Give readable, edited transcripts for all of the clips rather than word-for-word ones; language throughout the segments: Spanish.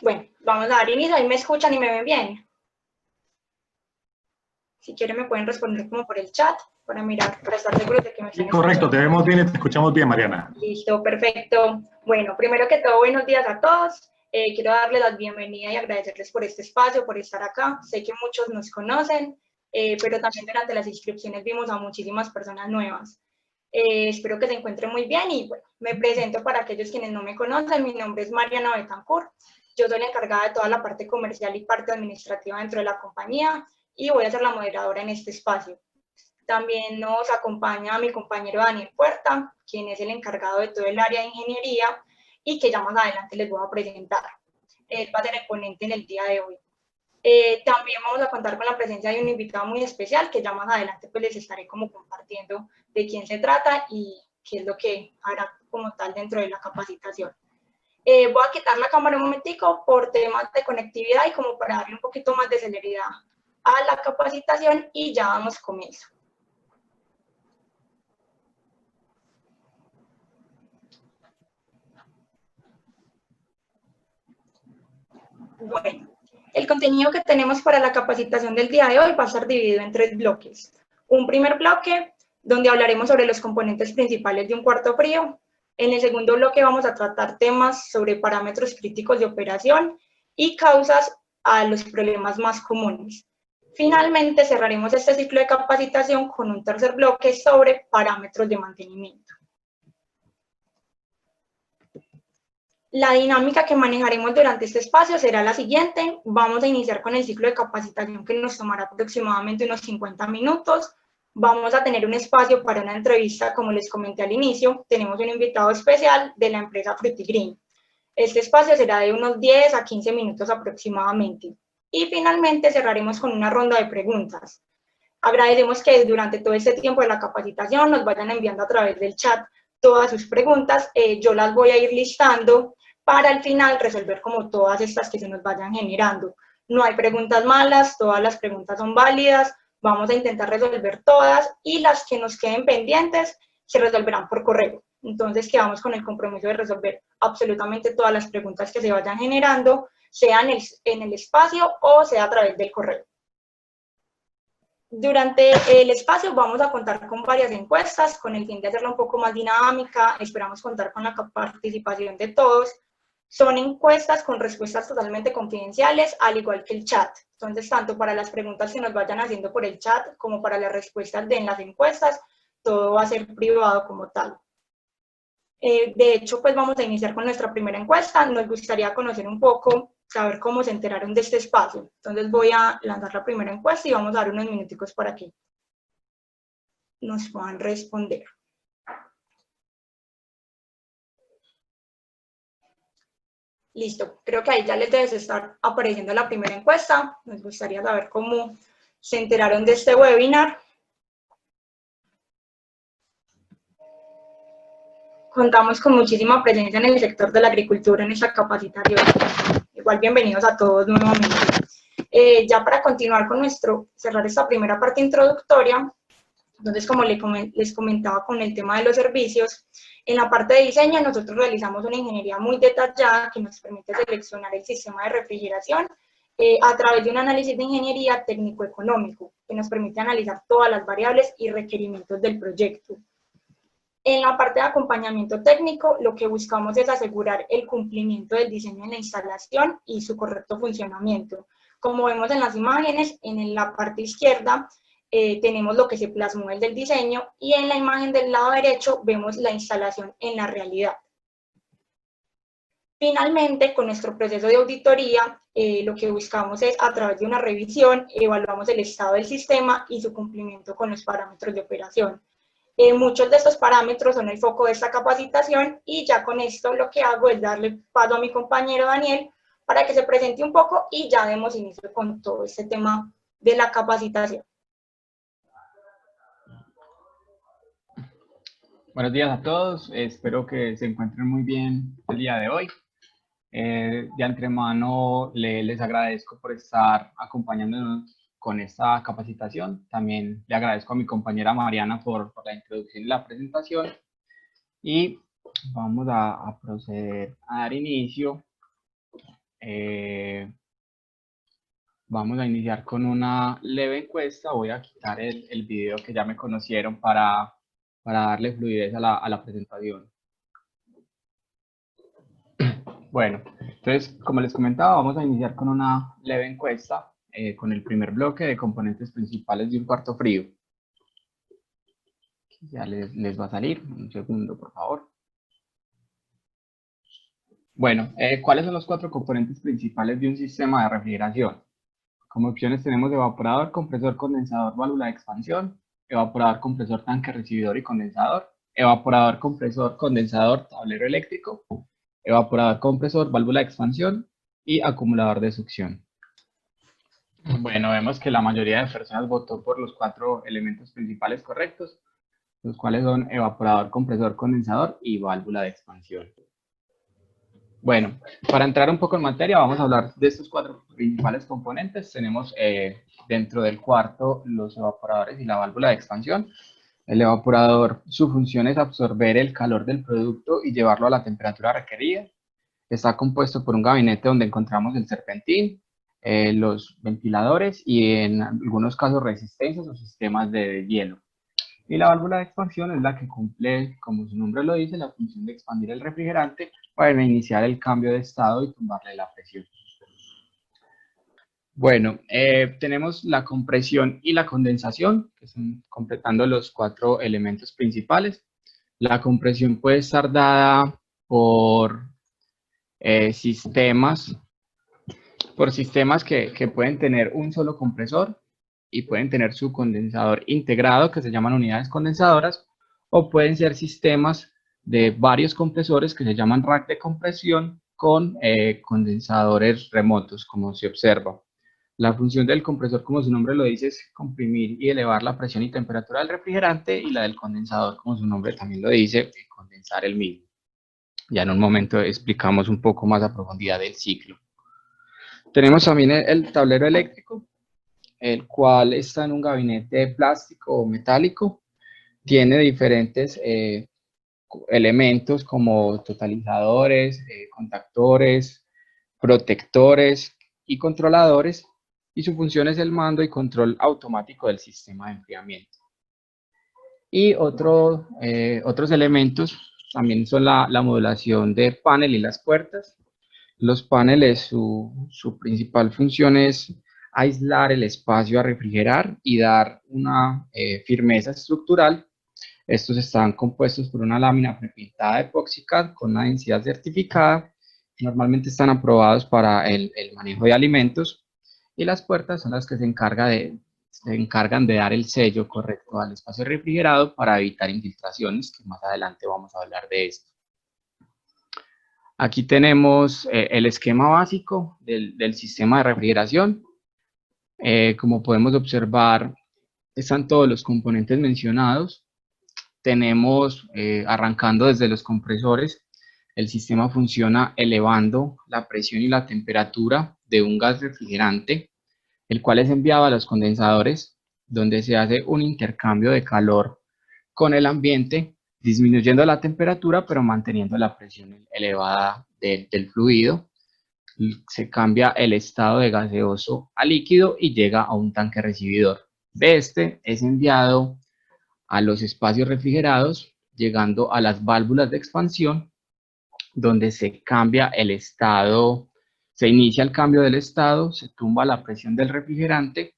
Bueno, vamos a dar inicio. ¿Ahí me escuchan y me ven bien? Si quieren me pueden responder como por el chat para mirar, para estar seguros de que me están escuchando. Correcto, te vemos bien y te escuchamos bien, Mariana. Listo, perfecto. Bueno, primero que todo, buenos días a todos. Quiero darles la bienvenida y agradecerles por este espacio, por estar acá. Sé que muchos nos conocen, pero también durante las inscripciones vimos a muchísimas personas nuevas. Espero que se encuentren muy bien y bueno, me presento para aquellos quienes no me conocen. Mi nombre es Mariana Betancourt. Yo soy la encargada de toda la parte comercial y parte administrativa dentro de la compañía y voy a ser la moderadora en este espacio. También nos acompaña mi compañero Daniel Puerta, quien es el encargado de todo el área de ingeniería y que ya más adelante les voy a presentar. Él va a ser el ponente en el día de hoy. También vamos a contar con la presencia de un invitado muy especial que ya más adelante pues les estaré como compartiendo de quién se trata y qué es lo que hará como tal dentro de la capacitación. Voy a quitar la cámara un momentico por temas de conectividad y como para darle un poquito más de celeridad a la capacitación y ya damos comienzo. Bueno, el contenido que tenemos para la capacitación del día de hoy va a estar dividido en 3 bloques. Un primer bloque donde hablaremos sobre los componentes principales de un cuarto frío. En el segundo bloque vamos a tratar temas sobre parámetros críticos de operación y causas a los problemas más comunes. Finalmente cerraremos este ciclo de capacitación con un tercer bloque sobre parámetros de mantenimiento. La dinámica que manejaremos durante este espacio será la siguiente. Vamos a iniciar con el ciclo de capacitación que nos tomará aproximadamente unos 50 minutos. Vamos a tener un espacio para una entrevista, como les comenté al inicio. Tenemos un invitado especial de la empresa Fruity Green. Este espacio será de unos 10 a 15 minutos aproximadamente. Y finalmente cerraremos con una ronda de preguntas. Agradecemos que durante todo este tiempo de la capacitación nos vayan enviando a través del chat todas sus preguntas. Yo las voy a ir listando para al final resolver como todas estas que se nos vayan generando. No hay preguntas malas, todas las preguntas son válidas, vamos a intentar resolver todas y las que nos queden pendientes se resolverán por correo. Entonces quedamos con el compromiso de resolver absolutamente todas las preguntas que se vayan generando, sea en el espacio o sea a través del correo. Durante el espacio vamos a contar con varias encuestas con el fin de hacerla un poco más dinámica. Esperamos contar con la participación de todos. Son encuestas con respuestas totalmente confidenciales, al igual que el chat. Entonces, tanto para las preguntas que nos vayan haciendo por el chat como para las respuestas en las encuestas, todo va a ser privado como tal. De hecho, pues vamos a iniciar con nuestra primera encuesta. Nos gustaría conocer un poco, saber cómo se enteraron de este espacio. Entonces voy a lanzar la primera encuesta y vamos a dar unos minuticos para que nos puedan responder. Listo, creo que ahí ya les debe estar apareciendo la primera encuesta. Nos gustaría saber cómo se enteraron de este webinar. Contamos con muchísima presencia en el sector de la agricultura en esta capacitación. Igual bienvenidos a todos nuevamente. Ya para continuar con cerrar esta primera parte introductoria, entonces como les comentaba con el tema de los servicios, en la parte de diseño nosotros realizamos una ingeniería muy detallada que nos permite seleccionar el sistema de refrigeración a través de un análisis de ingeniería técnico-económico, que nos permite analizar todas las variables y requerimientos del proyecto. En la parte de acompañamiento técnico, lo que buscamos es asegurar el cumplimiento del diseño en la instalación y su correcto funcionamiento. Como vemos en las imágenes, en la parte izquierda tenemos lo que se plasmó del diseño y en la imagen del lado derecho vemos la instalación en la realidad. Finalmente, con nuestro proceso de auditoría, lo que buscamos es, a través de una revisión, evaluamos el estado del sistema y su cumplimiento con los parámetros de operación. Muchos de estos parámetros son el foco de esta capacitación y ya con esto lo que hago es darle paso a mi compañero Daniel para que se presente un poco y ya demos inicio con todo este tema de la capacitación. Buenos días a todos, espero que se encuentren muy bien el día de hoy. De antemano les agradezco por estar acompañándonos con esta capacitación. También le agradezco a mi compañera Mariana por la introducción y la presentación. Y vamos a proceder a dar inicio vamos a iniciar con una leve encuesta. Voy a quitar el video que ya me conocieron para darle fluidez a la presentación. Bueno, entonces, como les comentaba, vamos a iniciar con una leve encuesta con el primer bloque de componentes principales de un cuarto frío. Ya les va a salir, un segundo, por favor. Bueno, ¿cuáles son los 4 componentes principales de un sistema de refrigeración? Como opciones tenemos evaporador, compresor, condensador, válvula de expansión, evaporador, compresor, tanque, recibidor y condensador, evaporador, compresor, condensador, tablero eléctrico, evaporador, compresor, válvula de expansión y acumulador de succión. Bueno, vemos que la mayoría de personas votó por los 4 elementos principales correctos, los cuales son evaporador, compresor, condensador y válvula de expansión. Bueno, para entrar un poco en materia, vamos a hablar de estos 4 principales componentes. Tenemos dentro del cuarto los evaporadores y la válvula de expansión. El evaporador, su función es absorber el calor del producto y llevarlo a la temperatura requerida. Está compuesto por un gabinete donde encontramos el serpentín, los ventiladores y en algunos casos resistencias o sistemas de hielo. Y la válvula de expansión es la que cumple, como su nombre lo dice, la función de expandir el refrigerante para iniciar el cambio de estado y tumbarle la presión. Bueno, tenemos la compresión y la condensación, que son completando los 4 elementos principales. La compresión puede estar dada por sistemas que pueden tener un solo compresor y pueden tener su condensador integrado, que se llaman unidades condensadoras, o pueden ser sistemas de varios compresores que se llaman rack de compresión con condensadores remotos, como se observa. La función del compresor, como su nombre lo dice, es comprimir y elevar la presión y temperatura del refrigerante, y la del condensador, como su nombre también lo dice, condensar el mismo. Ya en un momento explicamos un poco más a profundidad del ciclo. Tenemos también el tablero eléctrico, el cual está en un gabinete de plástico o metálico. Tiene diferentes elementos como totalizadores, contactores, protectores y controladores, y su función es el mando y control automático del sistema de enfriamiento. Y otros elementos también son la modulación de panel y las puertas. Los paneles, su principal función es aislar el espacio a refrigerar y dar una firmeza estructural. Estos están compuestos por una lámina prepintada epóxica con una densidad certificada. Normalmente están aprobados para el manejo de alimentos, y las puertas son las que se encargan de dar el sello correcto al espacio refrigerado para evitar infiltraciones, que más adelante vamos a hablar de esto. Aquí tenemos el esquema básico del sistema de refrigeración. Como podemos observar, están todos los componentes mencionados. Tenemos, arrancando desde los compresores, el sistema funciona elevando la presión y la temperatura de un gas refrigerante, el cual es enviado a los condensadores, donde se hace un intercambio de calor con el ambiente, disminuyendo la temperatura pero manteniendo la presión elevada del fluido. Se cambia el estado de gaseoso a líquido y llega a un tanque recibidor. De este es enviado a los espacios refrigerados, llegando a las válvulas de expansión, donde se cambia el estado, se inicia el cambio del estado, se tumba la presión del refrigerante,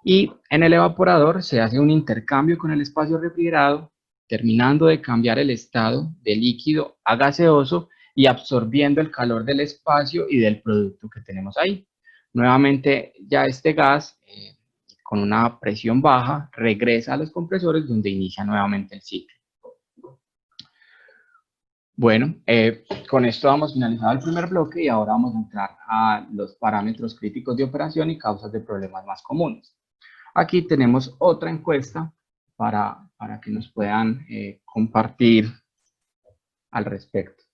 y en el evaporador se hace un intercambio con el espacio refrigerado, terminando de cambiar el estado de líquido a gaseoso y absorbiendo el calor del espacio y del producto que tenemos ahí. Nuevamente, ya este gas, con una presión baja, regresa a los compresores, donde inicia nuevamente el ciclo. Bueno, con esto hemos finalizado el primer bloque y ahora vamos a entrar a los parámetros críticos de operación y causas de problemas más comunes. Aquí tenemos otra encuesta para que nos puedan compartir al respecto.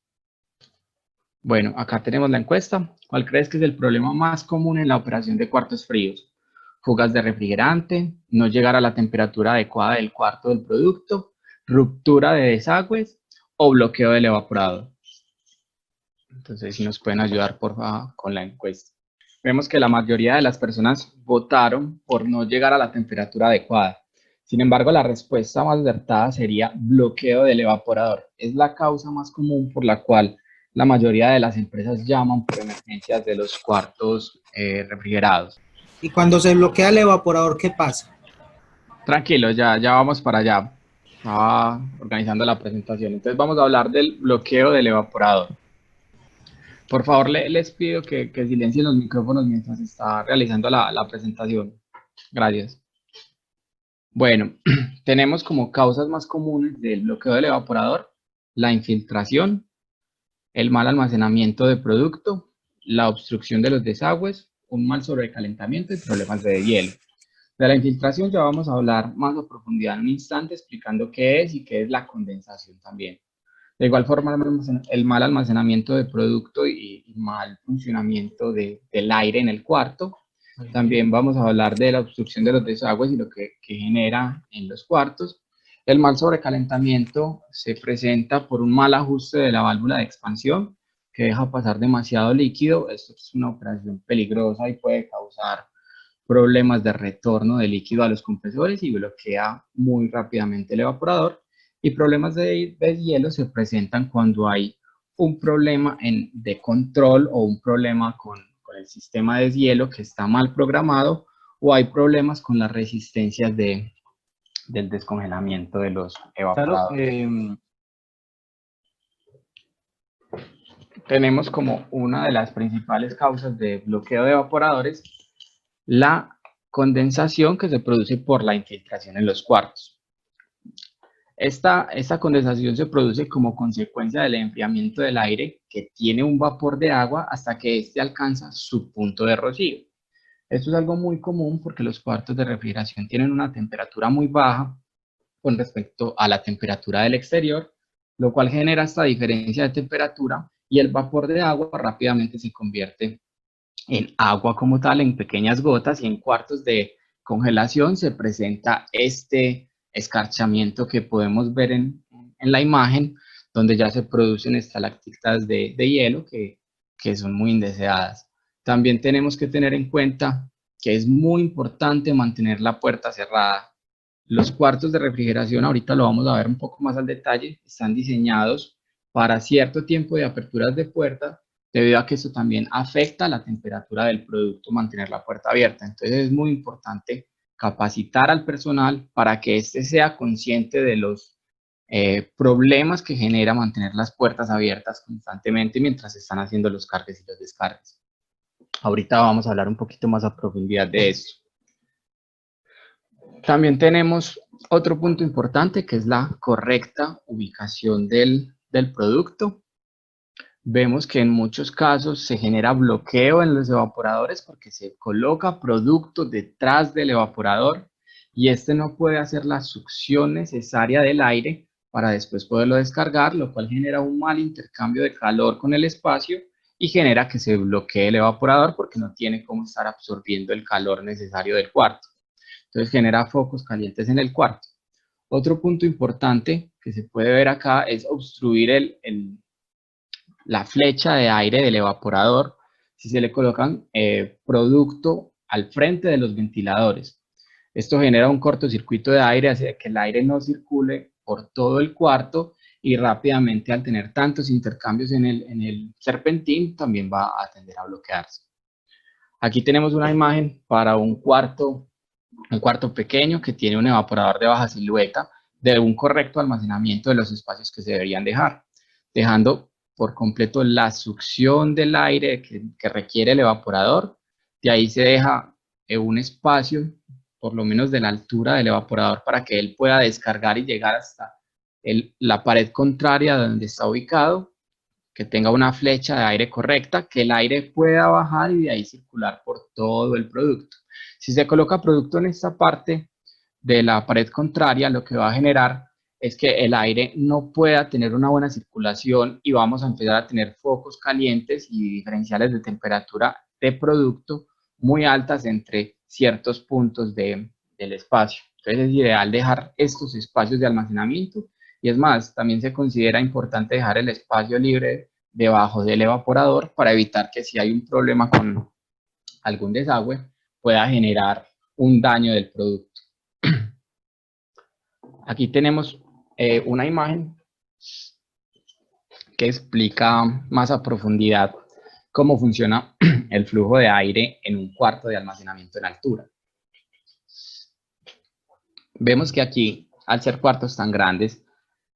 Bueno, acá tenemos la encuesta. ¿Cuál crees que es el problema más común en la operación de cuartos fríos? Fugas de refrigerante, no llegar a la temperatura adecuada del cuarto del producto, ruptura de desagües o bloqueo del evaporador. Entonces, si nos pueden ayudar, por favor, con la encuesta. Vemos que la mayoría de las personas votaron por no llegar a la temperatura adecuada. Sin embargo, la respuesta más acertada sería bloqueo del evaporador. Es la causa más común por la cual la mayoría de las empresas llaman por emergencias de los cuartos refrigerados. Y cuando se bloquea el evaporador, ¿qué pasa? Tranquilo, ya vamos para allá. Estaba organizando la presentación. Entonces vamos a hablar del bloqueo del evaporador. Por favor, les pido que silencien los micrófonos mientras está realizando la presentación. Gracias. Bueno, tenemos como causas más comunes del bloqueo del evaporador la infiltración, el mal almacenamiento de producto, la obstrucción de los desagües, un mal sobrecalentamiento y problemas de hielo. De la infiltración ya vamos a hablar más a profundidad en un instante explicando qué es y qué es la condensación también. De igual forma, el mal almacenamiento de producto y mal funcionamiento del aire en el cuarto. También vamos a hablar de la obstrucción de los desagües y lo que genera en los cuartos. El mal sobrecalentamiento se presenta por un mal ajuste de la válvula de expansión que deja pasar demasiado líquido. Esto es una operación peligrosa y puede causar problemas de retorno de líquido a los compresores y bloquea muy rápidamente el evaporador. Y problemas de hielo se presentan cuando hay un problema de control o un problema con el sistema de deshielo que está mal programado, o hay problemas con las resistencias del descongelamiento de los evaporadores. Claro, tenemos como una de las principales causas de bloqueo de evaporadores la condensación que se produce por la infiltración en los cuartos. Esta condensación se produce como consecuencia del enfriamiento del aire que tiene un vapor de agua hasta que éste alcanza su punto de rocío. Esto es algo muy común porque los cuartos de refrigeración tienen una temperatura muy baja con respecto a la temperatura del exterior, lo cual genera esta diferencia de temperatura y el vapor de agua rápidamente se convierte en agua como tal, en pequeñas gotas, y en cuartos de congelación se presenta este escarchamiento que podemos ver en la imagen, donde ya se producen estalactitas de hielo que son muy indeseadas. También tenemos que tener en cuenta que es muy importante mantener la puerta cerrada. Los cuartos de refrigeración, ahorita lo vamos a ver un poco más al detalle, están diseñados para cierto tiempo de aperturas de puerta, debido a que esto también afecta la temperatura del producto, mantener la puerta abierta. Entonces es muy importante capacitar al personal para que éste sea consciente de los problemas que genera mantener las puertas abiertas constantemente mientras se están haciendo los cargues y los descargues. Ahorita vamos a hablar un poquito más a profundidad de esto. También tenemos otro punto importante que es la correcta ubicación del producto. Vemos que en muchos casos se genera bloqueo en los evaporadores porque se coloca producto detrás del evaporador y este no puede hacer la succión necesaria del aire para después poderlo descargar, lo cual genera un mal intercambio de calor con el espacio y genera que se bloquee el evaporador porque no tiene cómo estar absorbiendo el calor necesario del cuarto. Entonces genera focos calientes en el cuarto. Otro punto importante que se puede ver acá es obstruir la flecha de aire del evaporador si se le colocan producto al frente de los ventiladores. Esto genera un cortocircuito de aire, hace que el aire no circule por todo el cuarto y rápidamente, al tener tantos intercambios en el serpentín, también va a tender a bloquearse. Aquí tenemos una imagen para un cuarto pequeño que tiene un evaporador de baja silueta, de un correcto almacenamiento de los espacios que se deberían dejar, dejando por completo la succión del aire que requiere el evaporador. De ahí se deja un espacio, por lo menos de la altura del evaporador, para que él pueda descargar y llegar hasta la pared contraria donde está ubicado, que tenga una flecha de aire correcta, que el aire pueda bajar y de ahí circular por todo el producto. Si se coloca producto en esta parte de la pared contraria, lo que va a generar es que el aire no pueda tener una buena circulación y vamos a empezar a tener focos calientes y diferenciales de temperatura de producto muy altas entre ciertos puntos del espacio. Entonces es ideal dejar estos espacios de almacenamiento y es más, también se considera importante dejar el espacio libre debajo del evaporador para evitar que si hay un problema con algún desagüe pueda generar un daño del producto. Aquí tenemos una imagen que explica más a profundidad cómo funciona el flujo de aire en un cuarto de almacenamiento en altura. Vemos que aquí, al ser cuartos tan grandes,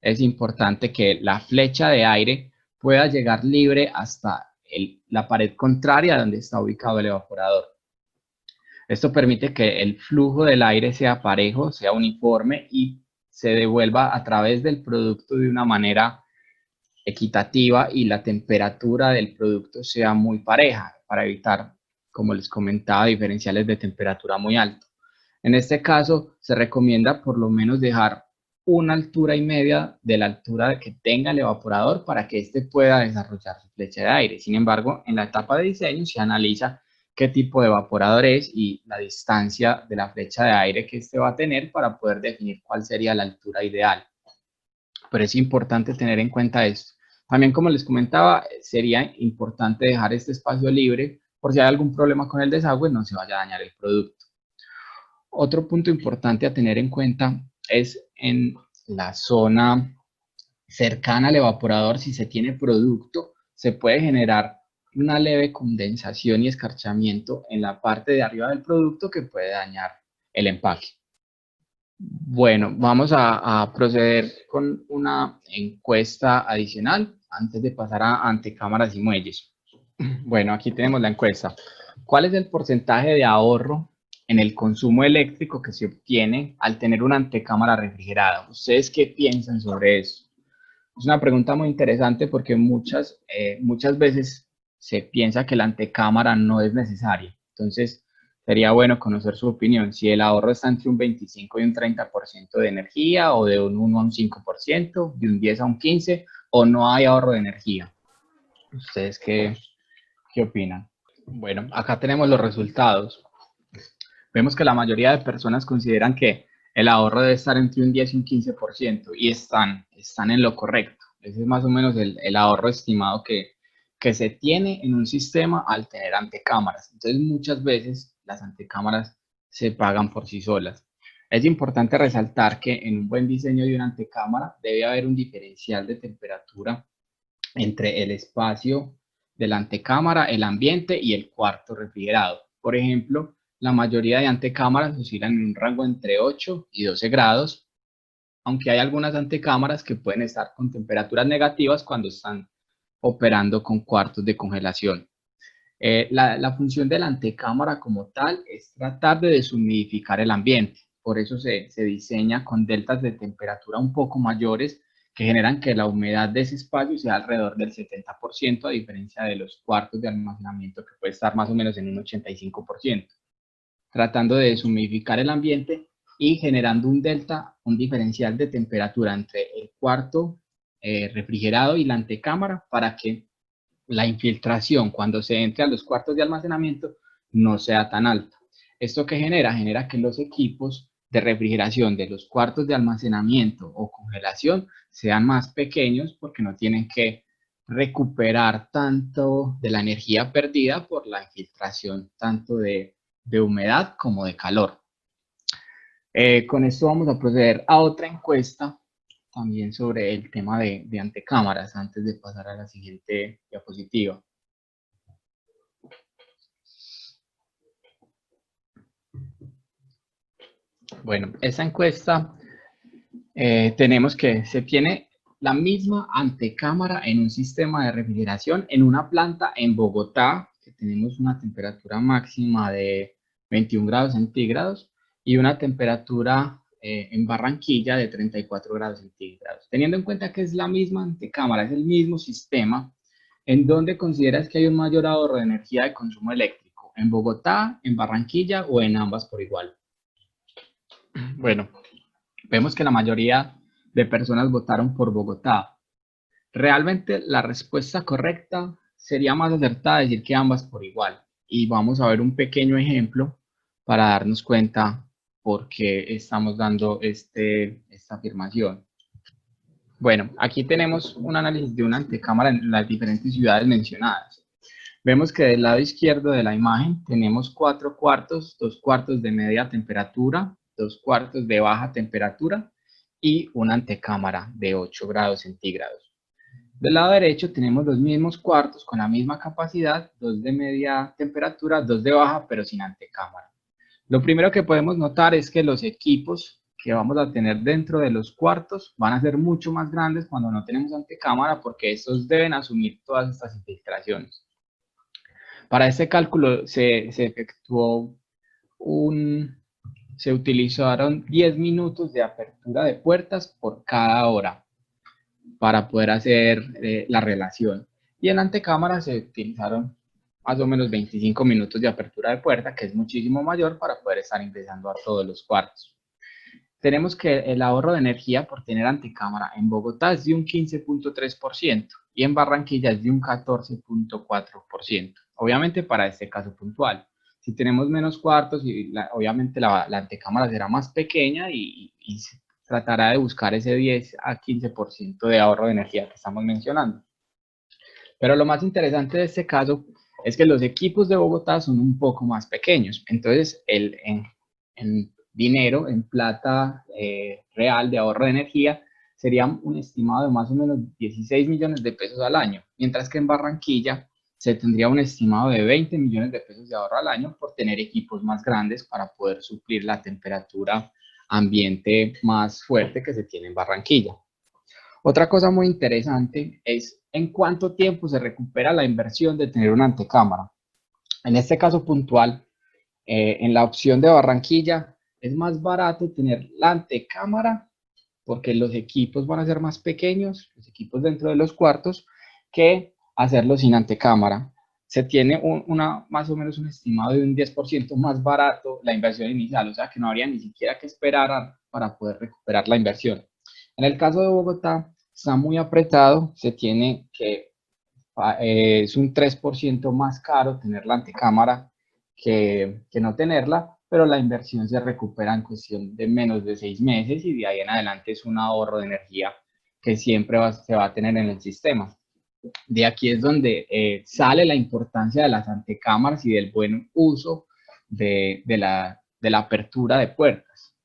es importante que la flecha de aire pueda llegar libre hasta la pared contraria donde está ubicado el evaporador. Esto permite que el flujo del aire sea parejo, sea uniforme y se devuelva a través del producto de una manera equitativa y la temperatura del producto sea muy pareja para evitar, como les comentaba, diferenciales de temperatura muy altos. En este caso, se recomienda por lo menos dejar una altura y media de la altura que tenga el evaporador para que éste pueda desarrollar su flecha de aire. Sin embargo, en la etapa de diseño se analiza qué tipo de evaporador es y la distancia de la flecha de aire que éste va a tener para poder definir cuál sería la altura ideal. Pero es importante tener en cuenta esto. También, como les comentaba, sería importante dejar este espacio libre por si hay algún problema con el desagüe, no se vaya a dañar el producto. Otro punto importante a tener en cuenta es en la zona cercana al evaporador, si se tiene producto, se puede generar una leve condensación y escarchamiento en la parte de arriba del producto que puede dañar el empaque. Bueno, vamos a proceder con una encuesta adicional antes de pasar a antecámaras y muelles. Bueno, aquí tenemos la encuesta. ¿Cuál es el porcentaje de ahorro en el consumo eléctrico que se obtiene al tener una antecámara refrigerada? ¿Ustedes qué piensan sobre eso? Es una pregunta muy interesante porque muchas veces se piensa que la antecámara no es necesaria. Entonces, sería bueno conocer su opinión. Si el ahorro está entre un 25 y un 30% de energía, o de un 1 a un 5%, de un 10 a un 15%, o no hay ahorro de energía. ¿Ustedes qué opinan? Bueno, acá tenemos los resultados. Vemos que la mayoría de personas consideran que el ahorro debe estar entre un 10 y un 15% y están en lo correcto. Ese es más o menos el ahorro estimado que se tiene en un sistema al tener antecámaras. Entonces, muchas veces las antecámaras se pagan por sí solas. Es importante resaltar que en un buen diseño de una antecámara debe haber un diferencial de temperatura entre el espacio de la antecámara, el ambiente y el cuarto refrigerado. Por ejemplo, la mayoría de antecámaras oscilan en un rango entre 8 y 12 grados, aunque hay algunas antecámaras que pueden estar con temperaturas negativas cuando están operando con cuartos de congelación. La función de la antecámara como tal es tratar de deshumidificar el ambiente. Por eso se diseña con deltas de temperatura un poco mayores que generan que la humedad de ese espacio sea alrededor del 70%, a diferencia de los cuartos de almacenamiento que puede estar más o menos en un 85%. Tratando de deshumidificar el ambiente y generando un diferencial de temperatura entre el cuarto refrigerado y la antecámara para que la infiltración cuando se entre a los cuartos de almacenamiento no sea tan alta. ¿Esto qué genera? Genera que los equipos de refrigeración de los cuartos de almacenamiento o congelación sean más pequeños porque no tienen que recuperar tanto de la energía perdida por la infiltración tanto de humedad como de calor. Con esto vamos a proceder a otra encuesta también sobre el tema de antecámaras antes de pasar a la siguiente diapositiva. Bueno, esa encuesta tenemos que se tiene la misma antecámara en un sistema de refrigeración en una planta en Bogotá, que tenemos una temperatura máxima de 21 grados centígrados y una temperatura en Barranquilla de 34 grados centígrados. Teniendo en cuenta que es la misma antecámara, es el mismo sistema, ¿en dónde consideras que hay un mayor ahorro de energía de consumo eléctrico? ¿En Bogotá, en Barranquilla o en ambas por igual? Bueno, vemos que la mayoría de personas votaron por Bogotá. Realmente la respuesta correcta sería más acertada decir que ambas por igual. Y vamos a ver un pequeño ejemplo para darnos cuenta por qué estamos dando esta afirmación. Bueno, aquí tenemos un análisis de una antecámara en las diferentes ciudades mencionadas. Vemos que del lado izquierdo de la imagen tenemos 4 cuartos, 2 cuartos de media temperatura, 2 cuartos de baja temperatura y una antecámara de 8 grados centígrados. Del lado derecho tenemos los mismos cuartos con la misma capacidad, 2 de media temperatura, 2 de baja, pero sin antecámara. Lo primero que podemos notar es que los equipos que vamos a tener dentro de los cuartos van a ser mucho más grandes cuando no tenemos antecámara, porque estos deben asumir todas estas infiltraciones. Para este cálculo se utilizaron 10 minutos de apertura de puertas por cada hora para poder hacer la relación. Y en la antecámara se utilizaron más o menos 25 minutos de apertura de puerta, que es muchísimo mayor para poder estar ingresando a todos los cuartos. Tenemos que el ahorro de energía por tener antecámara en Bogotá es de un 15.3% y en Barranquilla es de un 14.4%. Obviamente para este caso puntual. Si tenemos menos cuartos, obviamente la antecámara será más pequeña y tratará de buscar ese 10 a 15% de ahorro de energía que estamos mencionando. Pero lo más interesante de este caso es que los equipos de Bogotá son un poco más pequeños. Entonces, en dinero, en plata real de ahorro de energía, sería un estimado de más o menos 16 millones de pesos al año, mientras que en Barranquilla se tendría un estimado de 20 millones de pesos de ahorro al año por tener equipos más grandes para poder suplir la temperatura ambiente más fuerte que se tiene en Barranquilla. Otra cosa muy interesante es en cuánto tiempo se recupera la inversión de tener una antecámara. En este caso puntual, en la opción de Barranquilla, es más barato tener la antecámara porque los equipos van a ser más pequeños, los equipos dentro de los cuartos, que hacerlo sin antecámara. Se tiene más o menos un estimado de un 10% más barato la inversión inicial, o sea que no habría ni siquiera que esperar para poder recuperar la inversión. En el caso de Bogotá, está muy apretado, se tiene que, es un 3% más caro tener la antecámara que no tenerla, pero la inversión se recupera en cuestión de menos de 6 meses y de ahí en adelante es un ahorro de energía que siempre se va a tener en el sistema. De aquí es donde sale la importancia de las antecámaras y del buen uso de la apertura de puertas.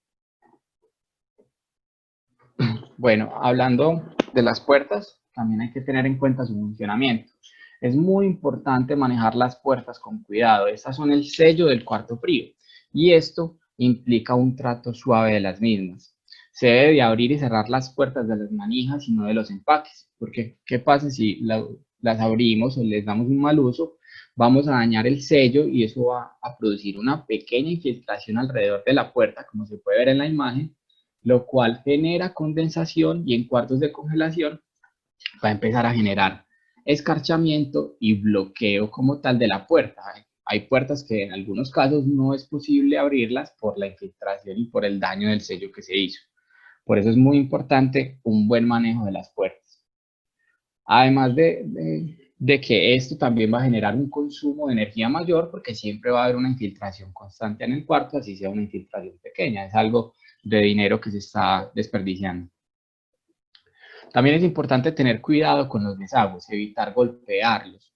Bueno, hablando de las puertas, también hay que tener en cuenta su funcionamiento. Es muy importante manejar las puertas con cuidado. Estas son el sello del cuarto frío y esto implica un trato suave de las mismas. Se debe de abrir y cerrar las puertas de las manijas y no de los empaques, porque ¿qué pasa si las abrimos o les damos un mal uso? Vamos a dañar el sello y eso va a producir una pequeña infiltración alrededor de la puerta, como se puede ver en la imagen, lo cual genera condensación y en cuartos de congelación va a empezar a generar escarchamiento y bloqueo como tal de la puerta. Hay puertas que en algunos casos no es posible abrirlas por la infiltración y por el daño del sello que se hizo. Por eso es muy importante un buen manejo de las puertas. Además de que esto también va a generar un consumo de energía mayor porque siempre va a haber una infiltración constante en el cuarto, así sea una infiltración pequeña. Es algo de dinero que se está desperdiciando. También es importante tener cuidado con los desagües, evitar golpearlos.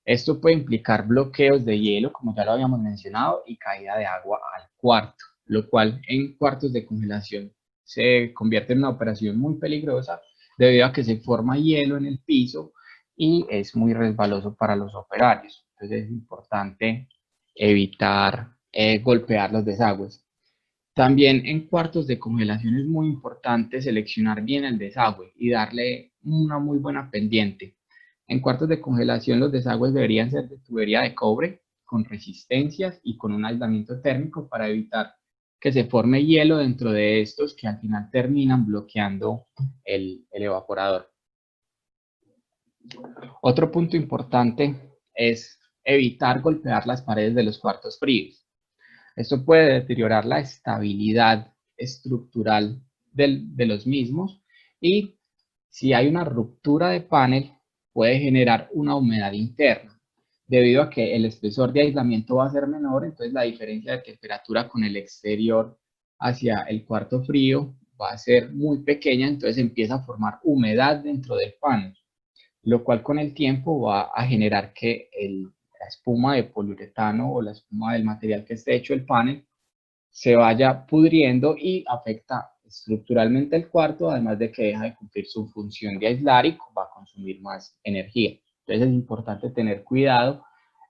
Esto puede implicar bloqueos de hielo, como ya lo habíamos mencionado, y caída de agua al cuarto, lo cual en cuartos de congelación se convierte en una operación muy peligrosa debido a que se forma hielo en el piso y es muy resbaloso para los operarios. Entonces es importante evitar golpear los desagües. También en cuartos de congelación es muy importante seleccionar bien el desagüe y darle una muy buena pendiente. En cuartos de congelación los desagües deberían ser de tubería de cobre con resistencias y con un aislamiento térmico para evitar que se forme hielo dentro de estos que al final terminan bloqueando el evaporador. Otro punto importante es evitar golpear las paredes de los cuartos fríos. Esto puede deteriorar la estabilidad estructural de los mismos y si hay una ruptura de panel puede generar una humedad interna. Debido a que el espesor de aislamiento va a ser menor, entonces la diferencia de temperatura con el exterior hacia el cuarto frío va a ser muy pequeña, entonces empieza a formar humedad dentro del panel, lo cual con el tiempo va a generar que la espuma de poliuretano o la espuma del material que esté hecho el panel se vaya pudriendo y afecta estructuralmente el cuarto, además de que deja de cumplir su función de aislar y va a consumir más energía. Entonces es importante tener cuidado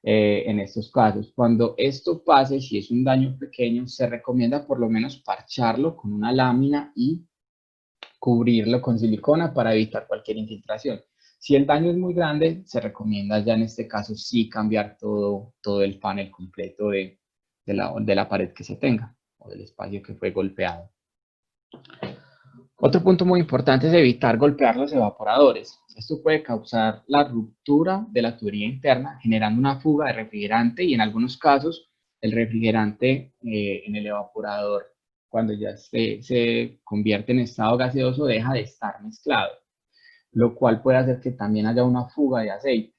en estos casos. Cuando esto pase, si es un daño pequeño, se recomienda por lo menos parcharlo con una lámina y cubrirlo con silicona para evitar cualquier infiltración. Si el daño es muy grande, se recomienda ya en este caso sí cambiar todo el panel completo de la pared que se tenga o del espacio que fue golpeado. Otro punto muy importante es evitar golpear los evaporadores. Esto puede causar la ruptura de la tubería interna, generando una fuga de refrigerante y en algunos casos el refrigerante en el evaporador, cuando ya se convierte en estado gaseoso, deja de estar mezclado, lo cual puede hacer que también haya una fuga de aceite.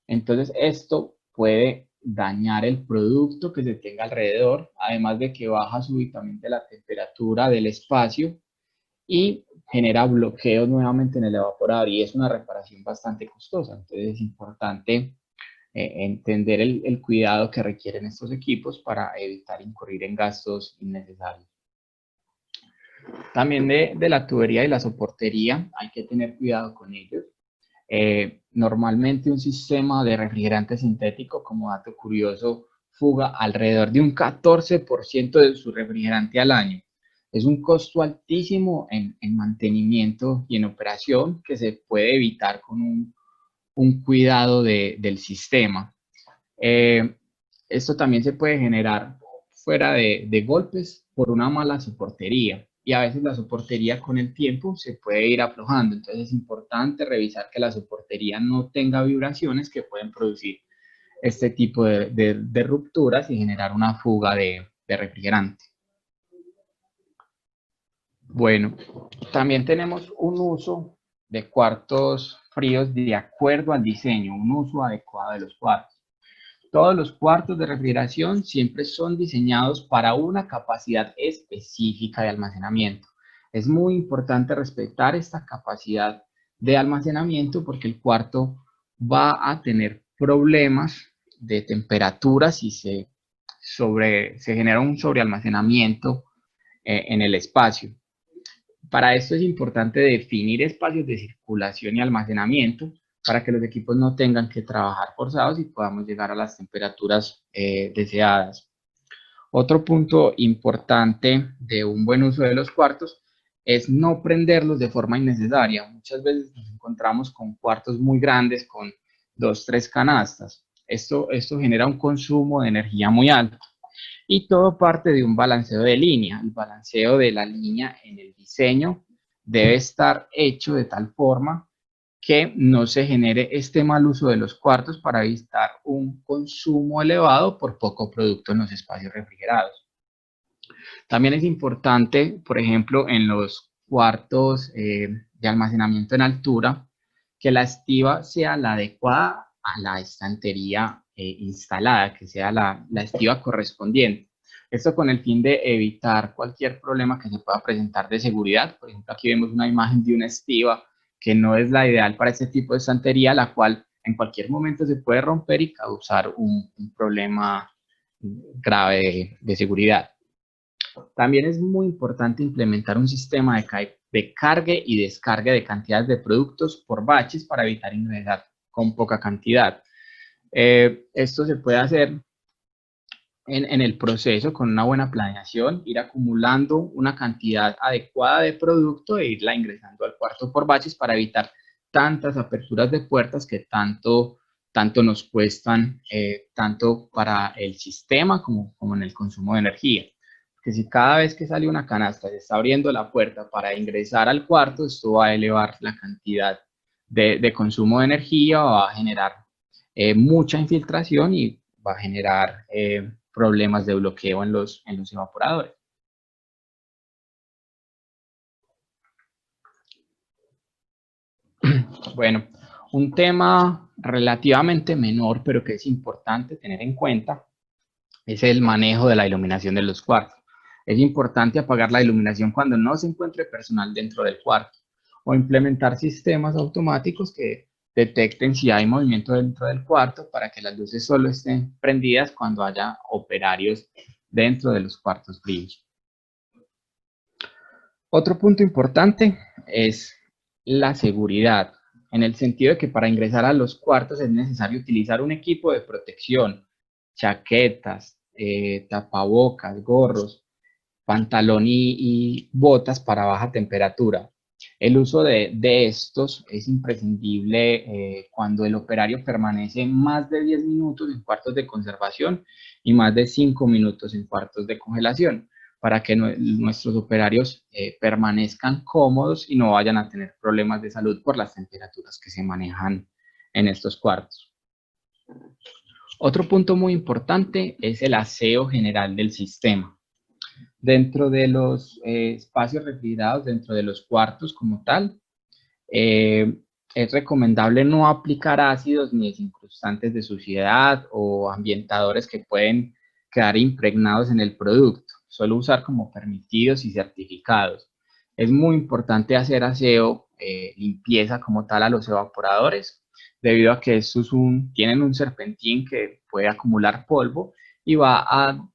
Entonces esto puede dañar el producto que se tenga alrededor, además de que baja súbitamente la temperatura del espacio y genera bloqueos nuevamente en el evaporador y es una reparación bastante costosa. Entonces es importante entender el cuidado que requieren estos equipos para evitar incurrir en gastos innecesarios. También de la tubería y la soportería hay que tener cuidado con ellos. Normalmente un sistema de refrigerante sintético, como dato curioso, fuga alrededor de un 14% de su refrigerante al año. Es un costo altísimo en mantenimiento y en operación que se puede evitar con un cuidado del sistema. Esto también se puede generar fuera de golpes por una mala soportería y a veces la soportería con el tiempo se puede ir aflojando. Entonces es importante revisar que la soportería no tenga vibraciones que pueden producir este tipo de rupturas y generar una fuga de refrigerante. Bueno, también tenemos un uso de cuartos fríos de acuerdo al diseño, un uso adecuado de los cuartos. Todos los cuartos de refrigeración siempre son diseñados para una capacidad específica de almacenamiento. Es muy importante respetar esta capacidad de almacenamiento porque el cuarto va a tener problemas de temperatura si se genera un sobrealmacenamiento en el espacio. Para esto es importante definir espacios de circulación y almacenamiento para que los equipos no tengan que trabajar forzados y podamos llegar a las temperaturas deseadas. Otro punto importante de un buen uso de los cuartos es no prenderlos de forma innecesaria. Muchas veces nos encontramos con cuartos muy grandes con 2, 3 canastas. Esto genera un consumo de energía muy alto. Y todo parte de un balanceo de línea. El balanceo de la línea en el diseño debe estar hecho de tal forma que no se genere este mal uso de los cuartos para evitar un consumo elevado por poco producto en los espacios refrigerados. También es importante, por ejemplo, en los cuartos de almacenamiento en altura, que la estiba sea la adecuada a la estantería instalada, que sea la estiba correspondiente. Esto con el fin de evitar cualquier problema que se pueda presentar de seguridad. Por ejemplo, aquí vemos una imagen de una estiba que no es la ideal para este tipo de estantería, la cual en cualquier momento se puede romper y causar un problema grave de seguridad. También es muy importante implementar un sistema de cargue y descargue de cantidades de productos por baches para evitar ingresar con poca cantidad. Esto se puede hacer en el proceso con una buena planeación, ir acumulando una cantidad adecuada de producto e irla ingresando al cuarto por baches para evitar tantas aperturas de puertas que tanto nos cuestan, tanto para el sistema como en el consumo de energía. Que si cada vez que sale una canasta se está abriendo la puerta para ingresar al cuarto, esto va a elevar la cantidad de consumo de energía, va a generar mucha infiltración y va a generar problemas de bloqueo en los evaporadores. Bueno, un tema relativamente menor, pero que es importante tener en cuenta, es el manejo de la iluminación de los cuartos. Es importante apagar la iluminación cuando no se encuentre personal dentro del cuarto o implementar sistemas automáticos que detecten si hay movimiento dentro del cuarto para que las luces solo estén prendidas cuando haya operarios dentro de los cuartos fríos. Otro punto importante es la seguridad, en el sentido de que para ingresar a los cuartos es necesario utilizar un equipo de protección, chaquetas, tapabocas, gorros, pantalón y botas para baja temperatura. El uso de estos es imprescindible cuando el operario permanece más de 10 minutos en cuartos de conservación y más de 5 minutos en cuartos de congelación, para que nuestros operarios permanezcan cómodos y no vayan a tener problemas de salud por las temperaturas que se manejan en estos cuartos. Otro punto muy importante es el aseo general del sistema. Dentro de los espacios refrigerados, dentro de los cuartos como tal, es recomendable no aplicar ácidos ni desincrustantes de suciedad o ambientadores que pueden quedar impregnados en el producto. Solo usar como permitidos y certificados. Es muy importante hacer aseo, limpieza como tal a los evaporadores, debido a que estos tienen un serpentín que puede acumular polvo y va a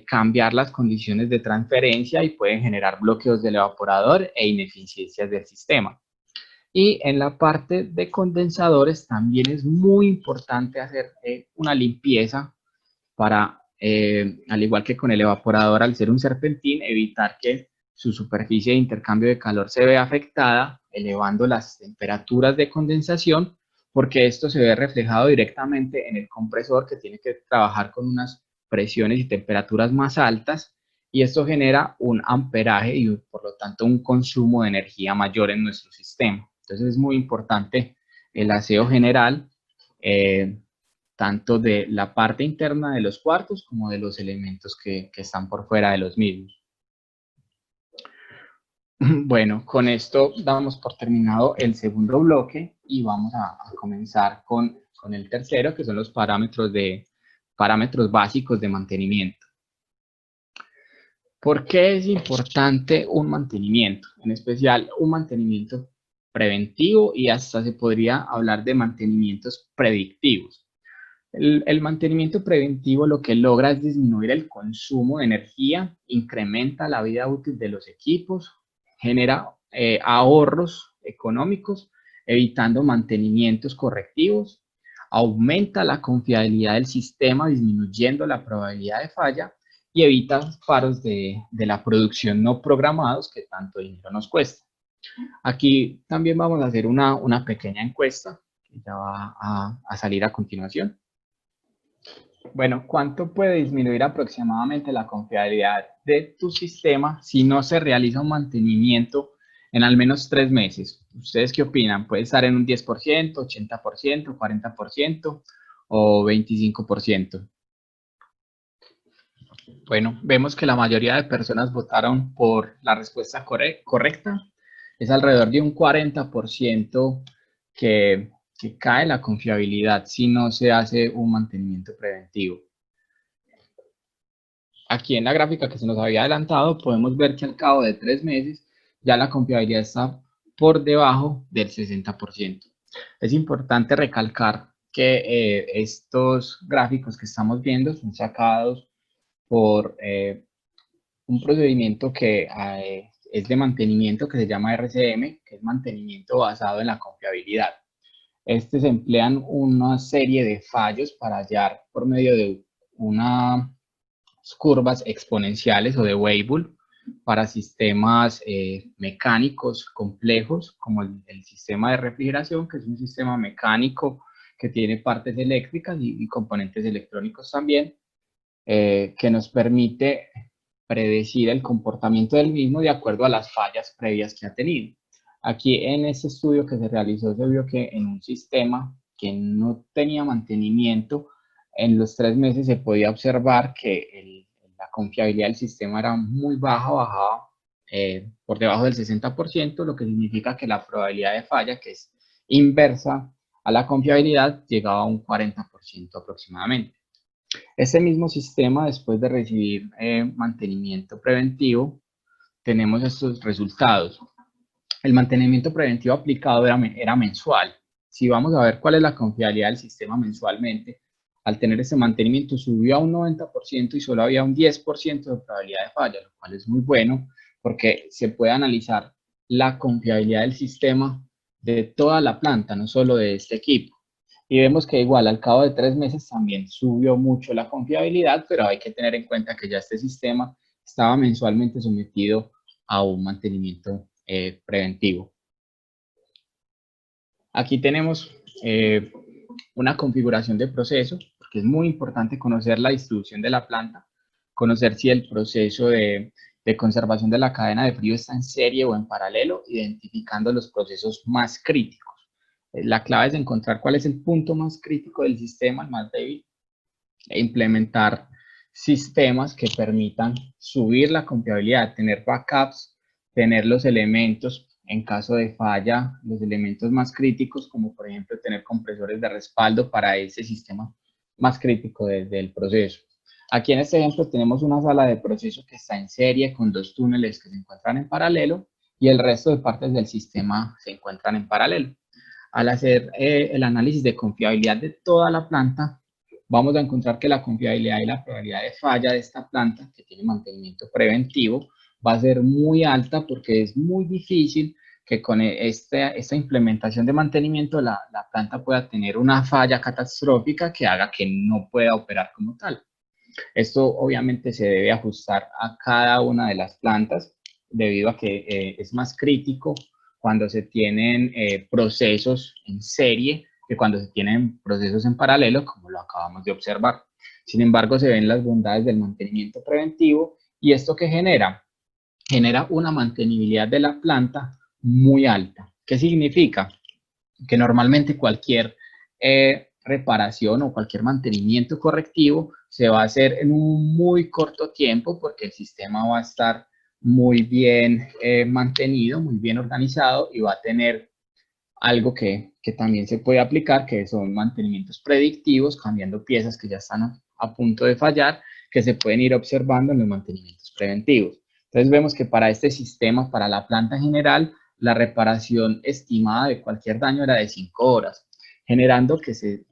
cambiar las condiciones de transferencia y pueden generar bloqueos del evaporador e ineficiencias del sistema. Y en la parte de condensadores también es muy importante hacer una limpieza para, al igual que con el evaporador, al ser un serpentín, evitar que su superficie de intercambio de calor se vea afectada, elevando las temperaturas de condensación, porque esto se ve reflejado directamente en el compresor que tiene que trabajar con unas presiones y temperaturas más altas, y esto genera un amperaje y por lo tanto un consumo de energía mayor en nuestro sistema. Entonces es muy importante el aseo general, tanto de la parte interna de los cuartos como de los elementos que están por fuera de los mismos. Bueno, con esto damos por terminado el segundo bloque y vamos a comenzar con el tercero, que son los parámetros básicos de mantenimiento. ¿Por qué es importante un mantenimiento? En especial un mantenimiento preventivo, y hasta se podría hablar de mantenimientos predictivos. El mantenimiento preventivo lo que logra es disminuir el consumo de energía, incrementa la vida útil de los equipos, genera ahorros económicos, evitando mantenimientos correctivos, aumenta la confiabilidad del sistema, disminuyendo la probabilidad de falla, y evita paros de la producción no programados que tanto dinero nos cuesta. Aquí también vamos a hacer una pequeña encuesta que ya va a salir a continuación. Bueno, ¿cuánto puede disminuir aproximadamente la confiabilidad de tu sistema si no se realiza un mantenimiento en al menos 3 meses? ¿Ustedes qué opinan? ¿Puede estar en un 10%, 80%, 40% o 25%? Bueno, vemos que la mayoría de personas votaron por la respuesta correcta. Es alrededor de un 40% que cae la confiabilidad si no se hace un mantenimiento preventivo. Aquí en la gráfica que se nos había adelantado podemos ver que al cabo de 3 meses ya la confiabilidad está por debajo del 60%. Es importante recalcar que estos gráficos que estamos viendo son sacados por un procedimiento que es de mantenimiento que se llama RCM, que es mantenimiento basado en la confiabilidad. Se emplean una serie de fallos para hallar por medio de unas curvas exponenciales o de Weibull para sistemas mecánicos complejos, como el sistema de refrigeración, que es un sistema mecánico que tiene partes eléctricas y componentes electrónicos también, que nos permite predecir el comportamiento del mismo de acuerdo a las fallas previas que ha tenido. Aquí en este estudio que se realizó se vio que en un sistema que no tenía mantenimiento, en los 3 meses se podía observar que la confiabilidad del sistema era muy baja, bajaba por debajo del 60%, lo que significa que la probabilidad de falla, que es inversa a la confiabilidad, llegaba a un 40% aproximadamente. Este mismo sistema, después de recibir mantenimiento preventivo, tenemos estos resultados. El mantenimiento preventivo aplicado era mensual. Si vamos a ver cuál es la confiabilidad del sistema mensualmente, al tener ese mantenimiento subió a un 90% y solo había un 10% de probabilidad de falla, lo cual es muy bueno porque se puede analizar la confiabilidad del sistema de toda la planta, no solo de este equipo. Y vemos que igual al cabo de 3 meses también subió mucho la confiabilidad, pero hay que tener en cuenta que ya este sistema estaba mensualmente sometido a un mantenimiento preventivo. Aquí tenemos una configuración de proceso, porque es muy importante conocer la distribución de la planta, conocer si el proceso de conservación de la cadena de frío está en serie o en paralelo, identificando los procesos más críticos. La clave es encontrar cuál es el punto más crítico del sistema, el más débil, e implementar sistemas que permitan subir la confiabilidad, tener backups, tener los elementos en caso de falla, los elementos más críticos, como por ejemplo tener compresores de respaldo para ese sistema más crítico del proceso. Aquí en este ejemplo tenemos una sala de proceso que está en serie con 2 túneles que se encuentran en paralelo y el resto de partes del sistema se encuentran en paralelo. Al hacer el análisis de confiabilidad de toda la planta, vamos a encontrar que la confiabilidad y la probabilidad de falla de esta planta, que tiene mantenimiento preventivo, va a ser muy alta porque es muy difícil que con esta implementación de mantenimiento la planta pueda tener una falla catastrófica que haga que no pueda operar como tal. Esto obviamente se debe ajustar a cada una de las plantas debido a que es más crítico cuando se tienen procesos en serie que cuando se tienen procesos en paralelo, como lo acabamos de observar. Sin embargo, se ven las bondades del mantenimiento preventivo y esto que genera una mantenibilidad de la planta muy alta. ¿Qué significa? Que normalmente cualquier reparación o cualquier mantenimiento correctivo se va a hacer en un muy corto tiempo porque el sistema va a estar muy bien mantenido, muy bien organizado y va a tener algo que también se puede aplicar, que son mantenimientos predictivos, cambiando piezas que ya están a punto de fallar, que se pueden ir observando en los mantenimientos preventivos. Entonces vemos que para este sistema, para la planta en general, la reparación estimada de cualquier daño era de 5 horas, generando que se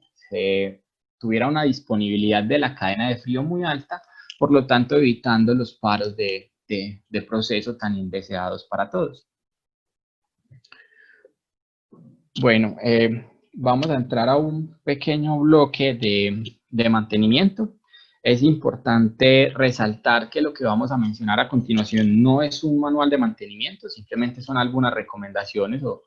tuviera una disponibilidad de la cadena de frío muy alta, por lo tanto evitando los paros de proceso tan indeseados para todos. Bueno, vamos a entrar a un pequeño bloque de mantenimiento. Es importante resaltar que lo que vamos a mencionar a continuación no es un manual de mantenimiento, simplemente son algunas recomendaciones o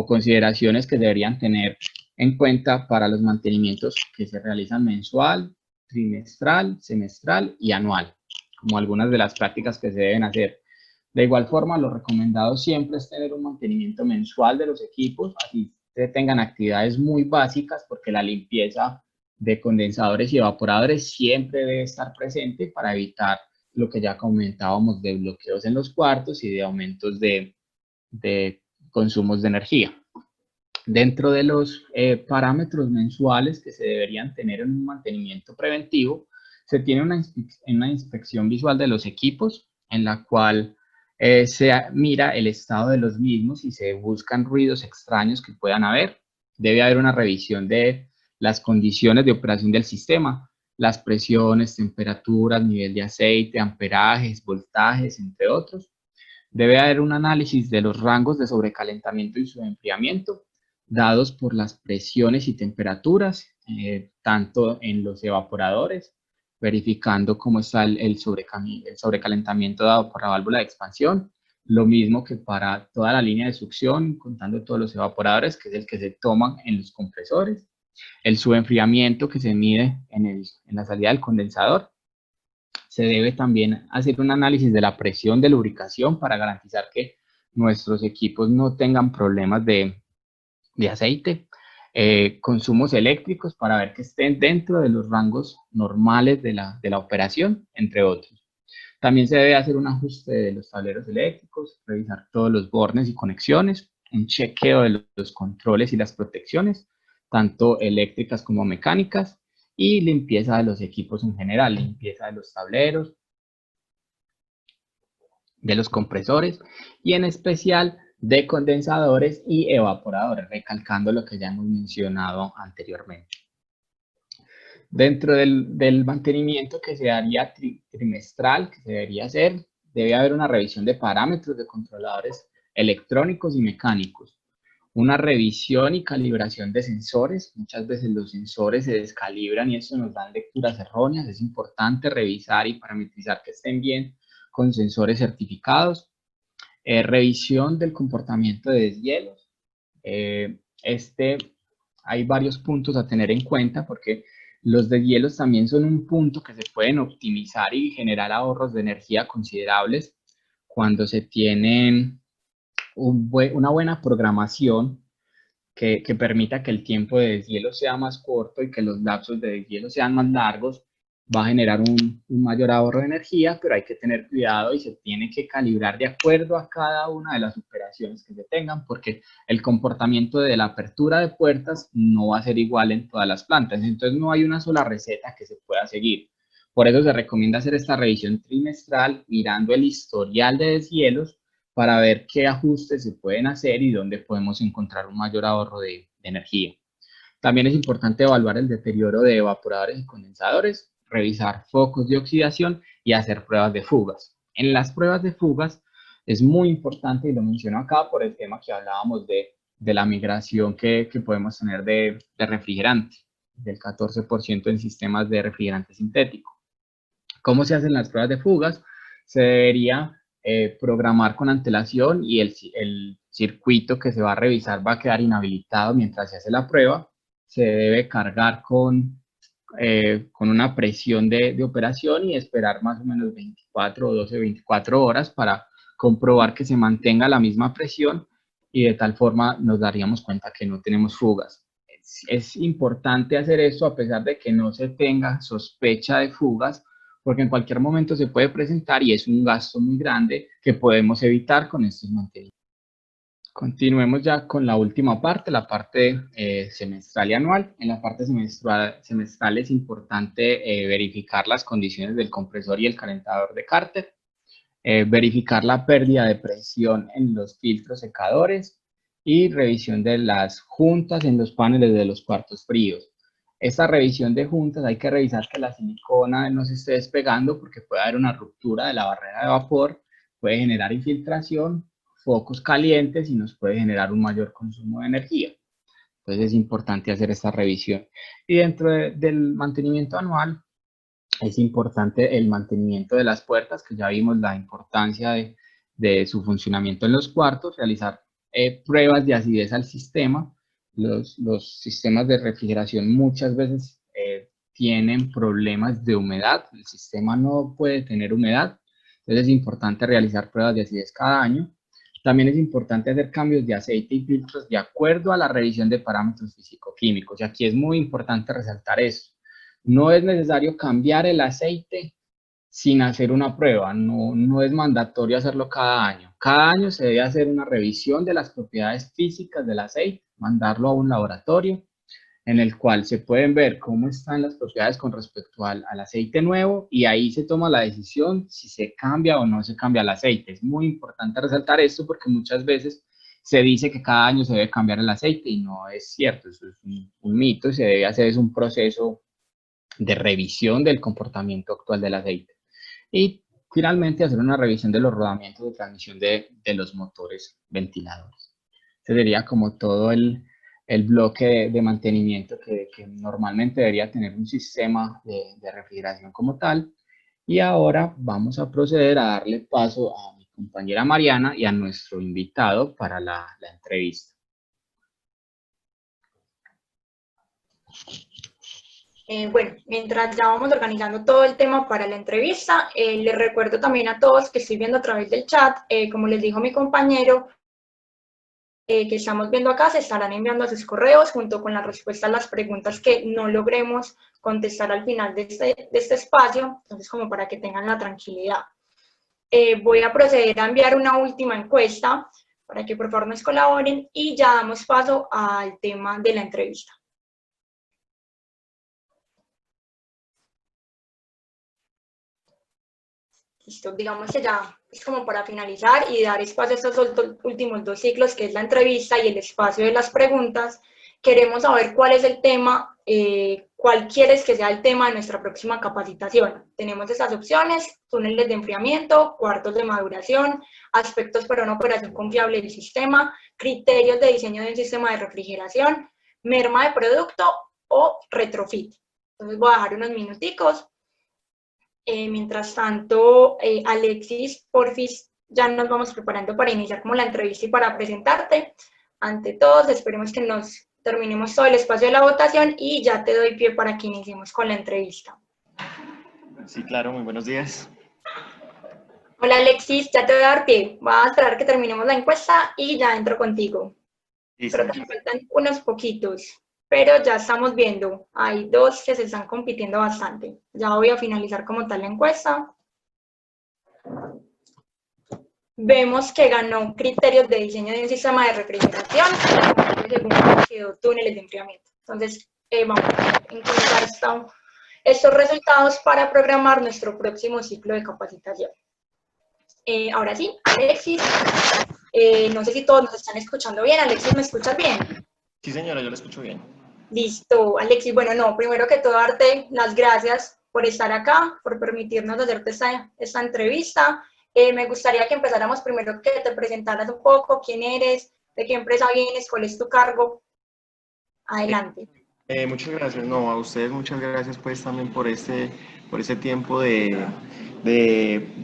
consideraciones que deberían tener en cuenta para los mantenimientos que se realizan mensual, trimestral, semestral y anual, como algunas de las prácticas que se deben hacer. De igual forma, lo recomendado siempre es tener un mantenimiento mensual de los equipos, así se tengan actividades muy básicas, porque la limpieza de condensadores y evaporadores siempre debe estar presente para evitar lo que ya comentábamos de bloqueos en los cuartos y de aumentos de consumos de energía. Dentro de los parámetros mensuales que se deberían tener en un mantenimiento preventivo, se tiene una inspección visual de los equipos en la cual se mira el estado de los mismos y se buscan ruidos extraños que puedan haber. Debe haber una revisión de las condiciones de operación del sistema, las presiones, temperaturas, nivel de aceite, amperajes, voltajes, entre otros. Debe haber un análisis de los rangos de sobrecalentamiento y enfriamiento dados por las presiones y temperaturas, tanto en los evaporadores, verificando cómo está el sobrecalentamiento dado por la válvula de expansión, lo mismo que para toda la línea de succión, contando todos los evaporadores, que es el que se toman en los compresores, el subenfriamiento que se mide en la salida del condensador. Se debe también hacer un análisis de la presión de lubricación para garantizar que nuestros equipos no tengan problemas de aceite, consumos eléctricos para ver que estén dentro de los rangos normales de la operación, entre otros. También se debe hacer un ajuste de los tableros eléctricos, revisar todos los bornes y conexiones, un chequeo de los controles y las protecciones, tanto eléctricas como mecánicas, y limpieza de los equipos en general, limpieza de los tableros, de los compresores y en especial de condensadores y evaporadores, recalcando lo que ya hemos mencionado anteriormente. Dentro del mantenimiento que se haría trimestral, que se debería hacer, debe haber una revisión de parámetros de controladores electrónicos y mecánicos, una revisión y calibración de sensores. Muchas veces los sensores se descalibran y eso nos da lecturas erróneas. Es importante revisar y parametrizar que estén bien con sensores certificados. Revisión del comportamiento de deshielos. Hay varios puntos a tener en cuenta porque los deshielos también son un punto que se pueden optimizar y generar ahorros de energía considerables cuando se tienen una buena programación que permita que el tiempo de deshielo sea más corto y que los lapsos de deshielo sean más largos. Va a generar un mayor ahorro de energía, pero hay que tener cuidado y se tiene que calibrar de acuerdo a cada una de las operaciones que se tengan, porque el comportamiento de la apertura de puertas no va a ser igual en todas las plantas. Entonces no hay una sola receta que se pueda seguir. Por eso se recomienda hacer esta revisión trimestral mirando el historial de deshielos para ver qué ajustes se pueden hacer y dónde podemos encontrar un mayor ahorro de energía. También es importante evaluar el deterioro de evaporadores y condensadores, revisar focos de oxidación y hacer pruebas de fugas. En las pruebas de fugas es muy importante, y lo menciono acá por el tema que hablábamos de la migración que podemos tener de refrigerante, del 14% en sistemas de refrigerante sintético. ¿Cómo se hacen las pruebas de fugas? Se debería programar con antelación y el circuito que se va a revisar va a quedar inhabilitado mientras se hace la prueba. Se debe cargar con una presión de operación y esperar más o menos 24 horas para comprobar que se mantenga la misma presión y de tal forma nos daríamos cuenta que no tenemos fugas. Es importante hacer esto a pesar de que no se tenga sospecha de fugas, porque en cualquier momento se puede presentar y es un gasto muy grande que podemos evitar con estos mantenimientos. Continuemos ya con la última parte, la parte semestral y anual. En la parte semestral es importante verificar las condiciones del compresor y el calentador de cárter, verificar la pérdida de presión en los filtros secadores y revisión de las juntas en los paneles de los cuartos fríos. Esta revisión de juntas hay que revisar que la silicona no se esté despegando porque puede haber una ruptura de la barrera de vapor, puede generar infiltración, focos calientes y nos puede generar un mayor consumo de energía. Entonces es importante hacer esta revisión. Y dentro del mantenimiento anual es importante el mantenimiento de las puertas, que ya vimos la importancia de su funcionamiento en los cuartos, realizar pruebas de acidez al sistema. Los sistemas de refrigeración muchas veces tienen problemas de humedad, el sistema no puede tener humedad, entonces es importante realizar pruebas de acidez cada año. También es importante hacer cambios de aceite y filtros de acuerdo a la revisión de parámetros físico-químicos, y aquí es muy importante resaltar esto. No es necesario cambiar el aceite sin hacer una prueba, no es mandatorio hacerlo cada año. Cada año se debe hacer una revisión de las propiedades físicas del aceite, mandarlo a un laboratorio en el cual se pueden ver cómo están las propiedades con respecto al aceite nuevo y ahí se toma la decisión si se cambia o no se cambia el aceite. Es muy importante resaltar esto porque muchas veces se dice que cada año se debe cambiar el aceite y no es cierto, eso es un mito, se debe hacer un proceso de revisión del comportamiento actual del aceite. Y finalmente hacer una revisión de los rodamientos de transmisión de los motores ventiladores. Ese sería como todo el bloque de mantenimiento que normalmente debería tener un sistema de refrigeración como tal. Y ahora vamos a proceder a darle paso a mi compañera Mariana y a nuestro invitado para la entrevista. Bueno, mientras ya vamos organizando todo el tema para la entrevista, les recuerdo también a todos que estoy viendo a través del chat, como les dijo mi compañero, que estamos viendo acá, se estarán enviando a sus correos junto con la respuesta a las preguntas que no logremos contestar al final de este espacio, entonces como para que tengan la tranquilidad. Voy a proceder a enviar una última encuesta para que por favor nos colaboren y ya damos paso al tema de la entrevista. Listo, digamos que ya es como para finalizar y dar espacio a estos últimos dos ciclos, que es la entrevista y el espacio de las preguntas. Queremos saber cuál es el tema, cuál quieres que sea el tema de nuestra próxima capacitación. Tenemos estas opciones: túneles de enfriamiento, cuartos de maduración, aspectos para una operación confiable del sistema, criterios de diseño de un sistema de refrigeración, merma de producto o retrofit. Entonces voy a dejar unos minuticos. Mientras tanto, Alexis, porfis, ya nos vamos preparando para iniciar como la entrevista y para presentarte. Ante todos, esperemos que nos terminemos todo el espacio de la votación y ya te doy pie para que iniciemos con la entrevista. Sí, claro, muy buenos días. Hola Alexis, ya te voy a dar pie. Voy a esperar que terminemos la encuesta y ya entro contigo. Listo. Pero te faltan unos poquitos. Pero ya estamos viendo, hay dos que se están compitiendo bastante. Ya voy a finalizar como tal la encuesta. Vemos que ganó criterios de diseño de un sistema de refrigeración, según quedó túneles de enfriamiento. Entonces, vamos a encontrar estos resultados para programar nuestro próximo ciclo de capacitación. Ahora sí, Alexis, no sé si todos nos están escuchando bien. Alexis, ¿me escuchas bien? Sí, señora, yo la escucho bien. Listo, Alexis. Bueno, no, primero que todo, darte las gracias por estar acá, por permitirnos hacerte esta entrevista. Me gustaría que empezáramos primero que te presentaras un poco, quién eres, de qué empresa vienes, cuál es tu cargo. Adelante. Muchas gracias. No, a ustedes muchas gracias pues también por este tiempo de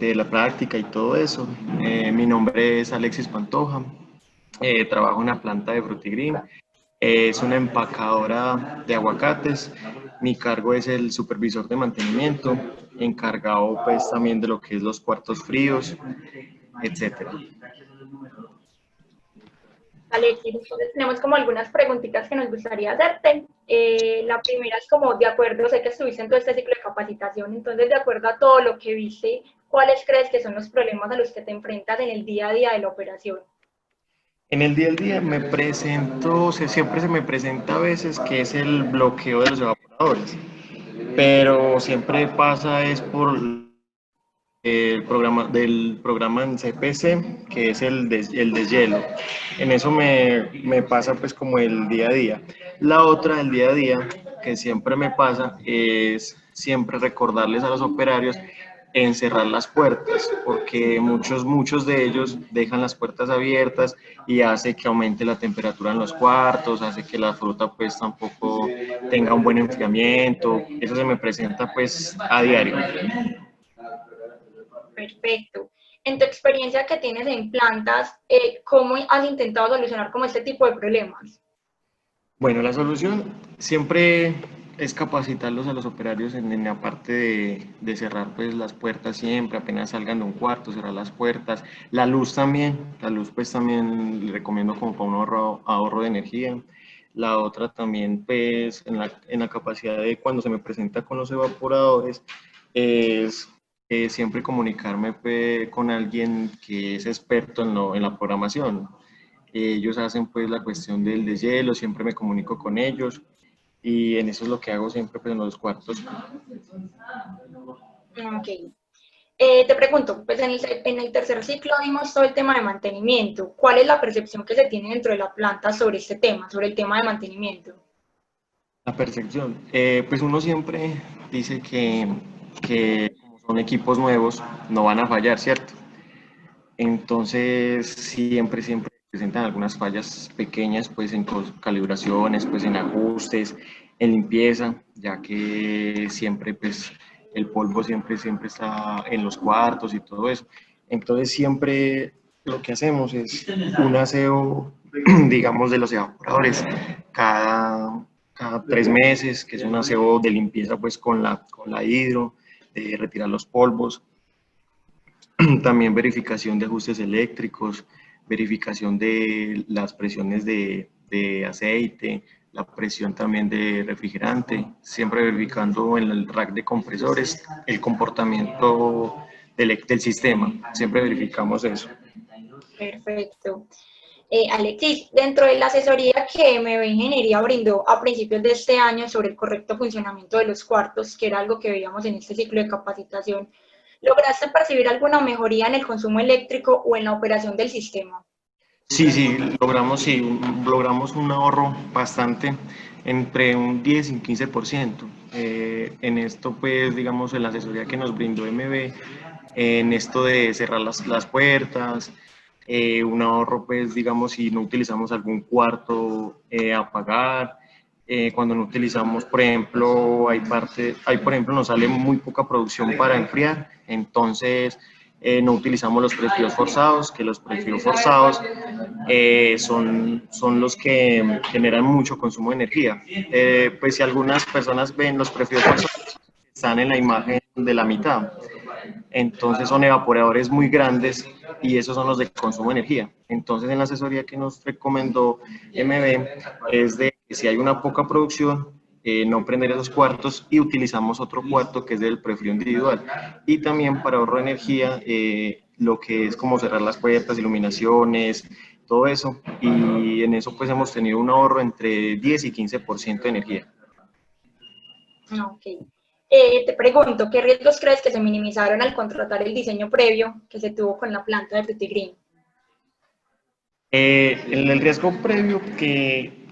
la práctica y todo eso. Mi nombre es Alexis Pantoja. Trabajo en la planta de Frutigreen. Es una empacadora de aguacates. Mi cargo es el supervisor de mantenimiento, encargado pues también de lo que es los cuartos fríos, etcétera. Alexis, entonces tenemos como algunas preguntitas que nos gustaría hacerte. La primera es como, de acuerdo, sé que estuviste en todo este ciclo de capacitación, entonces de acuerdo a todo lo que viste, ¿cuáles crees que son los problemas a los que te enfrentas en el día a día de la operación? En el día al día me presento, siempre se me presenta a veces que es el bloqueo de los evaporadores, pero siempre pasa es por el programa en CPC, que es el deshielo. En eso me pasa pues como el día a día. La otra del día a día que siempre me pasa es siempre recordarles a los operarios encerrar las puertas, porque muchos de ellos dejan las puertas abiertas y hace que aumente la temperatura en los cuartos, hace que la fruta pues tampoco tenga un buen enfriamiento. Eso se me presenta pues a diario. Perfecto. En tu experiencia que tienes en plantas, ¿cómo has intentado solucionar como este tipo de problemas? Bueno, la solución siempre es capacitarlos a los operarios en la parte de cerrar pues las puertas siempre, apenas salgan de un cuarto, cerrar las puertas. La luz también, la luz pues también le recomiendo como para un ahorro de energía. La otra también pues en la capacidad de cuando se me presenta con los evaporadores es siempre comunicarme pues, con alguien que es experto en la programación. Ellos hacen pues la cuestión del deshielo, siempre me comunico con ellos y en eso es lo que hago siempre pues, en los cuartos. Ok. Te pregunto, pues en el tercer ciclo vimos todo el tema de mantenimiento. ¿Cuál es la percepción que se tiene dentro de la planta sobre este tema, sobre el tema de mantenimiento? La percepción, pues uno siempre dice que como son equipos nuevos no van a fallar, ¿cierto? Entonces siempre presentan algunas fallas pequeñas pues en calibraciones, pues en ajustes, en limpieza, ya que siempre pues el polvo siempre está en los cuartos y todo eso. Entonces siempre lo que hacemos es un aseo, digamos, de los evaporadores cada 3 meses, que es un aseo de limpieza pues con la hidro, de retirar los polvos. También verificación de ajustes eléctricos, verificación de las presiones de aceite, la presión también de refrigerante, siempre verificando en el rack de compresores el comportamiento del sistema, siempre verificamos eso. Perfecto. Alexis, dentro de la asesoría que MB Ingeniería brindó a principios de este año sobre el correcto funcionamiento de los cuartos, que era algo que veíamos en este ciclo de capacitación, ¿Lograste percibir alguna mejoría en el consumo eléctrico o en la operación del sistema? Sí, logramos un ahorro bastante, entre un 10 y un 15%. En esto, pues, digamos, en la asesoría que nos brindó MB, en esto de cerrar las puertas, un ahorro, pues, digamos, si no utilizamos algún cuarto, apagar. Cuando no utilizamos, por ejemplo, por ejemplo, nos sale muy poca producción para enfriar, entonces no utilizamos los prefríos forzados, que los prefríos forzados son los que generan mucho consumo de energía. Pues si algunas personas ven los prefríos forzados, están en la imagen de la mitad. Entonces son evaporadores muy grandes y esos son los de consumo de energía. Entonces en la asesoría que nos recomendó MB es de que si hay una poca producción, no prender esos cuartos y utilizamos otro cuarto que es del prefrío individual. Y también para ahorro de energía, lo que es como cerrar las puertas, iluminaciones, todo eso. Y en eso pues hemos tenido un ahorro entre 10 y 15% de energía. Ok. Te pregunto, ¿qué riesgos crees que se minimizaron al contratar el diseño previo que se tuvo con la planta de Frutigreen? El riesgo previo que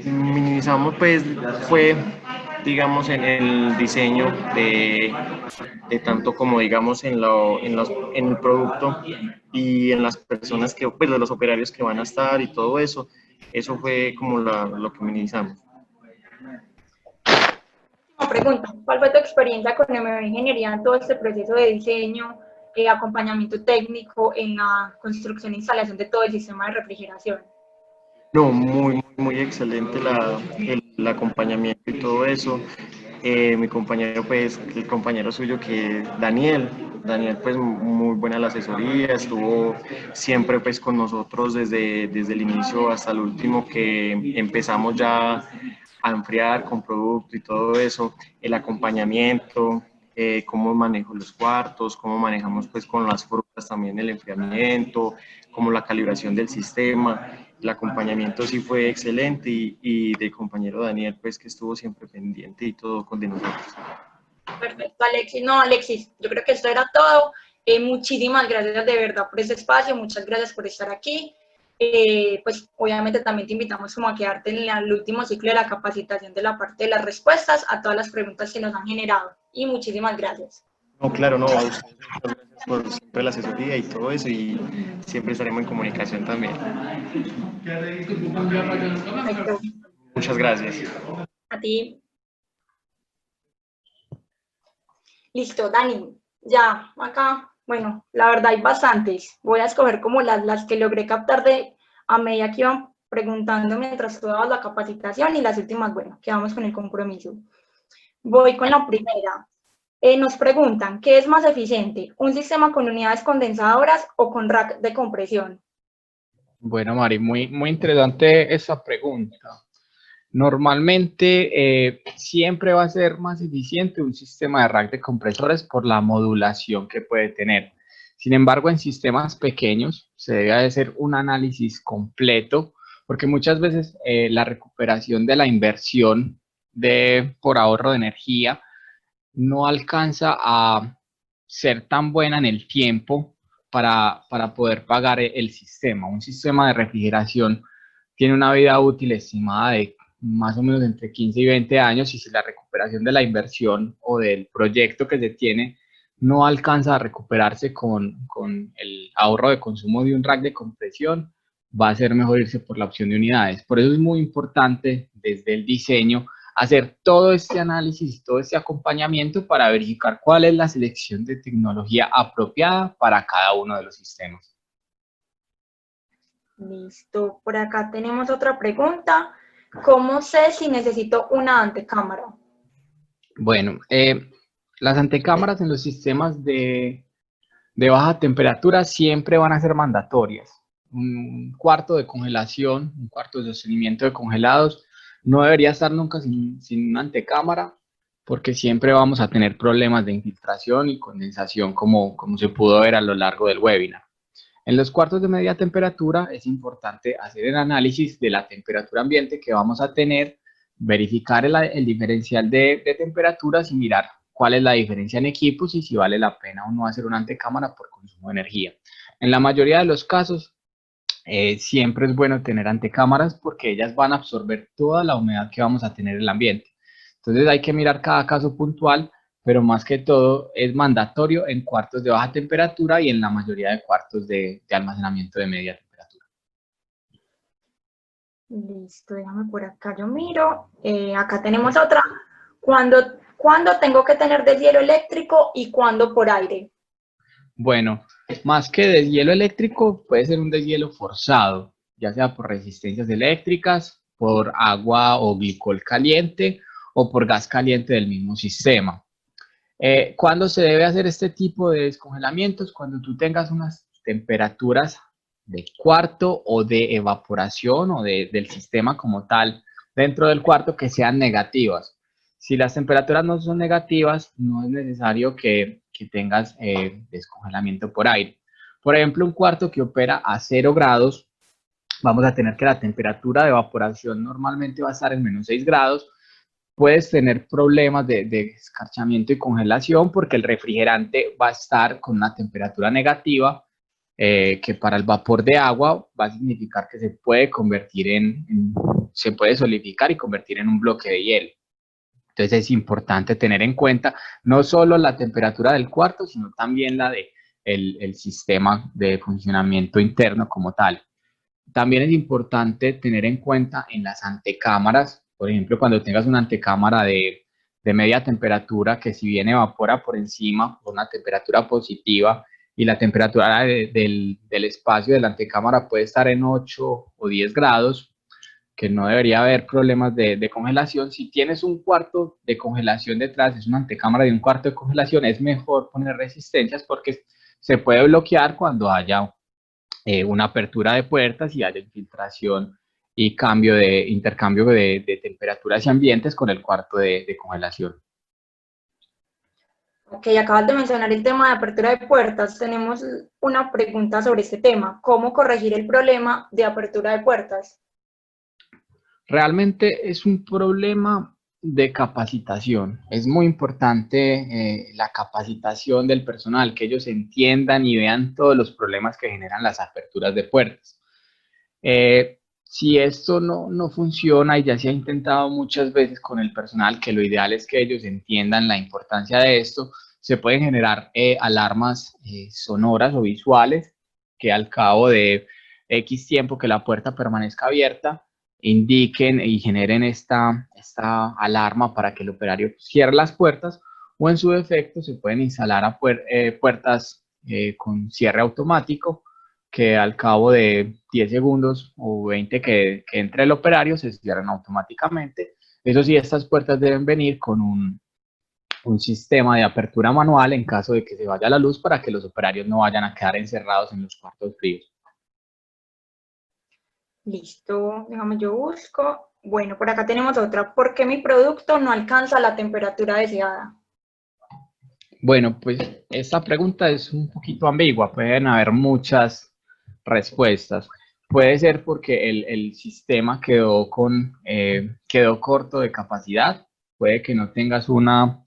minimizamos pues fue, digamos, en el diseño de tanto como, digamos, en el producto y en las personas que, pues, de los operarios que van a estar y todo eso. Eso fue como lo que minimizamos. Última pregunta, ¿cuál fue tu experiencia con MB Ingeniería en todo este proceso de diseño, acompañamiento técnico en la construcción e instalación de todo el sistema de refrigeración? No, muy excelente el acompañamiento y todo eso. Mi compañero, pues, el compañero suyo que Daniel, pues muy buena la asesoría, estuvo siempre pues con nosotros desde el inicio hasta el último que empezamos ya a enfriar con producto y todo eso, el acompañamiento, cómo manejo los cuartos, cómo manejamos pues con las frutas también el enfriamiento, como la calibración del sistema. El acompañamiento sí fue excelente y del compañero Daniel, pues que estuvo siempre pendiente y todo con de nosotros. Perfecto, Alexis. No, Alexis, yo creo que esto era todo. Muchísimas gracias de verdad por este espacio, muchas gracias por estar aquí. Pues obviamente también te invitamos como a quedarte en el último ciclo de la capacitación de la parte de las respuestas a todas las preguntas que nos han generado. Y muchísimas gracias. No, claro, no, a ustedes muchas gracias por siempre la asesoría y todo eso y siempre estaremos en comunicación también. Perfecto. Muchas gracias. A ti. Listo, Dani. Ya, acá, bueno, la verdad hay bastantes. Voy a escoger como las que logré captar a medida que iban preguntando mientras tú dabas la capacitación y las últimas, bueno, quedamos con el compromiso. Voy con la primera. Nos preguntan, ¿qué es más eficiente? ¿Un sistema con unidades condensadoras o con rack de compresión? Bueno, Mari, muy interesante esa pregunta. Normalmente siempre va a ser más eficiente un sistema de rack de compresores por la modulación que puede tener. Sin embargo, en sistemas pequeños se debe hacer un análisis completo porque muchas veces la recuperación de la inversión por ahorro de energía no alcanza a ser tan buena en el tiempo para poder pagar el sistema. Un sistema de refrigeración tiene una vida útil estimada de más o menos entre 15 y 20 años y si la recuperación de la inversión o del proyecto que se tiene no alcanza a recuperarse con el ahorro de consumo de un rack de compresión, va a ser mejor irse por la opción de unidades. Por eso es muy importante desde el diseño hacer todo este análisis, todo este acompañamiento para verificar cuál es la selección de tecnología apropiada para cada uno de los sistemas. Listo, por acá tenemos otra pregunta. ¿Cómo sé si necesito una antecámara? Bueno, las antecámaras en los sistemas de baja temperatura siempre van a ser mandatorias. Un cuarto de congelación, un cuarto de sostenimiento de congelados, no debería estar nunca sin una antecámara porque siempre vamos a tener problemas de infiltración y condensación como se pudo ver a lo largo del webinar. En los cuartos de media temperatura es importante hacer el análisis de la temperatura ambiente que vamos a tener, verificar el diferencial de temperaturas y mirar cuál es la diferencia en equipos y si vale la pena o no hacer una antecámara por consumo de energía. En la mayoría de los casos, siempre es bueno tener antecámaras porque ellas van a absorber toda la humedad que vamos a tener en el ambiente. Entonces hay que mirar cada caso puntual, pero más que todo es mandatorio en cuartos de baja temperatura y en la mayoría de cuartos de almacenamiento de media temperatura. Listo, déjame por acá, yo miro. Acá tenemos otra. ¿Cuándo tengo que tener deshielo eléctrico y cuándo por aire? Bueno, más que deshielo eléctrico, puede ser un deshielo forzado, ya sea por resistencias eléctricas, por agua o glicol caliente o por gas caliente del mismo sistema. ¿Cuándo se debe hacer este tipo de descongelamientos? Cuando tú tengas unas temperaturas de cuarto o de evaporación o del sistema como tal dentro del cuarto que sean negativas. Si las temperaturas no son negativas, no es necesario que tengas descongelamiento por aire. Por ejemplo, un cuarto que opera a 0 grados, vamos a tener que la temperatura de evaporación normalmente va a estar en -6 grados. Puedes tener problemas de escarchamiento y congelación porque el refrigerante va a estar con una temperatura negativa, que para el vapor de agua va a significar que se puede convertir se puede solidificar y convertir en un bloque de hielo. Entonces es importante tener en cuenta no solo la temperatura del cuarto, sino también la de el sistema de funcionamiento interno como tal. También es importante tener en cuenta en las antecámaras, por ejemplo, cuando tengas una antecámara de media temperatura que si bien evapora por encima por una temperatura positiva y la temperatura del espacio de la antecámara puede estar en 8 o 10 grados, que no debería haber problemas de congelación. Si tienes un cuarto de congelación detrás, es una antecámara de un cuarto de congelación, es mejor poner resistencias porque se puede bloquear cuando haya una apertura de puertas y haya infiltración y intercambio de temperaturas y ambientes con el cuarto de congelación. Ok, acabas de mencionar el tema de apertura de puertas. Tenemos una pregunta sobre este tema. ¿Cómo corregir el problema de apertura de puertas? Realmente es un problema de capacitación. Es muy importante la capacitación del personal, que ellos entiendan y vean todos los problemas que generan las aperturas de puertas. Si esto no funciona y ya se ha intentado muchas veces con el personal, que lo ideal es que ellos entiendan la importancia de esto, se pueden generar alarmas sonoras o visuales que al cabo de X tiempo que la puerta permanezca abierta, indiquen y generen esta alarma para que el operario cierre las puertas, o en su defecto se pueden instalar puertas con cierre automático que al cabo de 10 segundos o 20 que entre el operario se cierran automáticamente. Eso sí, estas puertas deben venir con un sistema de apertura manual en caso de que se vaya la luz para que los operarios no vayan a quedar encerrados en los cuartos fríos. Listo, déjame yo busco. Bueno, por acá tenemos otra. ¿Por qué mi producto no alcanza la temperatura deseada? Bueno, pues esta pregunta es un poquito ambigua, pueden haber muchas respuestas. Puede ser porque el sistema quedó corto de capacidad, puede que no tengas una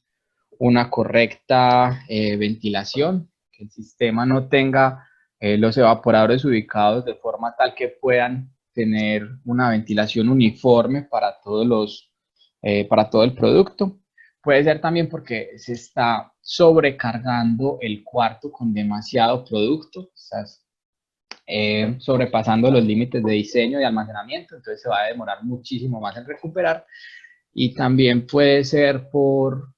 correcta ventilación, que el sistema no tenga los evaporadores ubicados de forma tal que puedan tener una ventilación uniforme para para todo el producto. Puede ser también porque se está sobrecargando el cuarto con demasiado producto, estás sobrepasando los límites de diseño y almacenamiento, entonces se va a demorar muchísimo más en recuperar. Y también puede ser por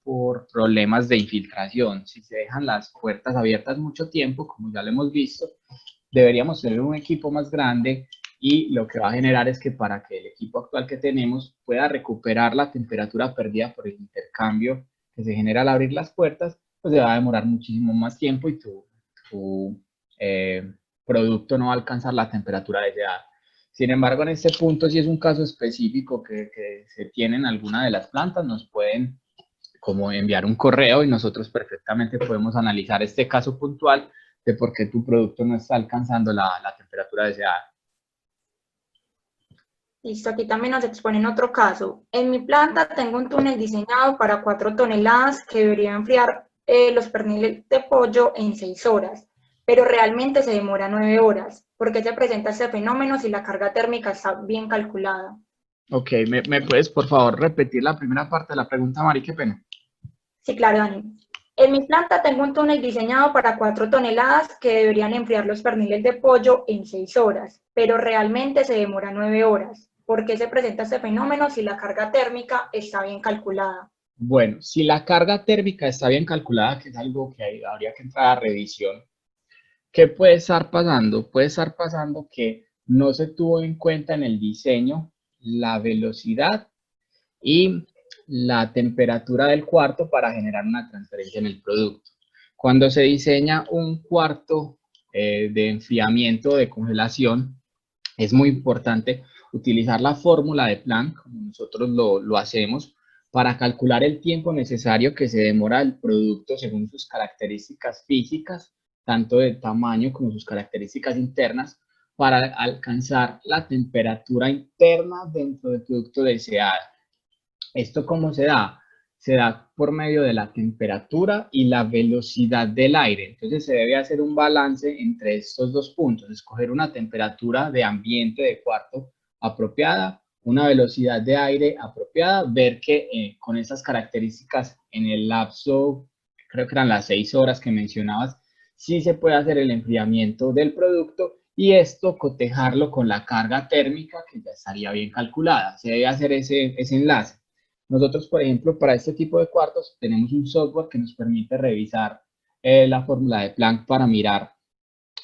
problemas de infiltración. Si se dejan las puertas abiertas mucho tiempo, como ya lo hemos visto, deberíamos tener un equipo más grande y lo que va a generar es que para que el equipo actual que tenemos pueda recuperar la temperatura perdida por el intercambio que se genera al abrir las puertas, pues se va a demorar muchísimo más tiempo y tu producto no va a alcanzar la temperatura deseada. Sin embargo, en este punto, si es un caso específico que se tiene en alguna de las plantas, nos pueden como enviar un correo y nosotros perfectamente podemos analizar este caso puntual de por qué tu producto no está alcanzando la temperatura deseada. Listo, aquí también nos exponen otro caso. En mi planta tengo un túnel diseñado para 4 toneladas que debería enfriar los perniles de pollo en 6 horas, pero realmente se demora 9 horas. ¿Por qué se presenta este fenómeno si la carga térmica está bien calculada? Ok, ¿me puedes por favor repetir la primera parte de la pregunta, Mari? Qué pena. Sí, claro, Dani. En mi planta tengo un túnel diseñado para 4 toneladas que deberían enfriar los perniles de pollo en 6 horas, pero realmente se demora 9 horas. ¿Por qué se presenta este fenómeno si la carga térmica está bien calculada? Bueno, si la carga térmica está bien calculada, que es algo que habría que entrar a revisión, ¿qué puede estar pasando? Puede estar pasando que no se tuvo en cuenta en el diseño la velocidad y la temperatura del cuarto para generar una transferencia en el producto. Cuando se diseña un cuarto de enfriamiento, de congelación, es muy importante utilizar la fórmula de Planck, como nosotros lo hacemos, para calcular el tiempo necesario que se demora el producto según sus características físicas, tanto de tamaño como sus características internas, para alcanzar la temperatura interna dentro del producto deseado. ¿Esto cómo se da? Se da por medio de la temperatura y la velocidad del aire. Entonces se debe hacer un balance entre estos dos puntos, escoger una temperatura de ambiente de cuarto apropiada, una velocidad de aire apropiada, ver que con esas características en el lapso, creo que eran las 6 horas que mencionabas, sí se puede hacer el enfriamiento del producto y esto cotejarlo con la carga térmica que ya estaría bien calculada. Se debe hacer ese enlace. Nosotros, por ejemplo, para este tipo de cuartos tenemos un software que nos permite revisar la fórmula de Planck para mirar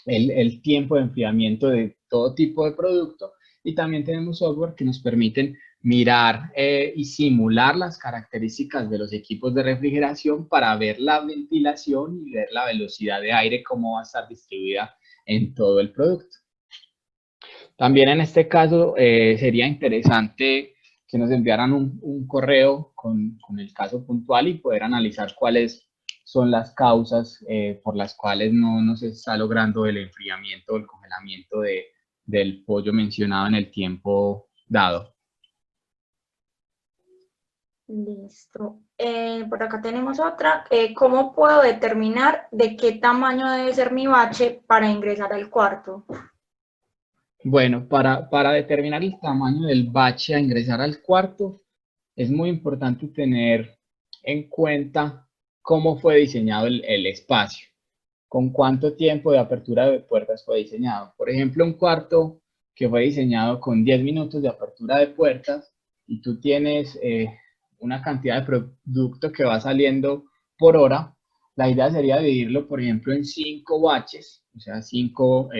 el tiempo de enfriamiento de todo tipo de producto y también tenemos software que nos permiten mirar y simular las características de los equipos de refrigeración para ver la ventilación y ver la velocidad de aire, cómo va a estar distribuida en todo el producto. También en este caso sería interesante que nos enviaran un correo con el caso puntual y poder analizar cuáles son las causas por las cuales no se está logrando el enfriamiento o el congelamiento del pollo mencionado en el tiempo dado. Listo. Por acá tenemos otra. ¿Cómo puedo determinar de qué tamaño debe ser mi bache para ingresar al cuarto? Bueno, para determinar el tamaño del bache a ingresar al cuarto, es muy importante tener en cuenta cómo fue diseñado el espacio, con cuánto tiempo de apertura de puertas fue diseñado. Por ejemplo, un cuarto que fue diseñado con 10 minutos de apertura de puertas y tú tienes una cantidad de producto que va saliendo por hora, la idea sería dividirlo, por ejemplo, en 5 baches, o sea, 5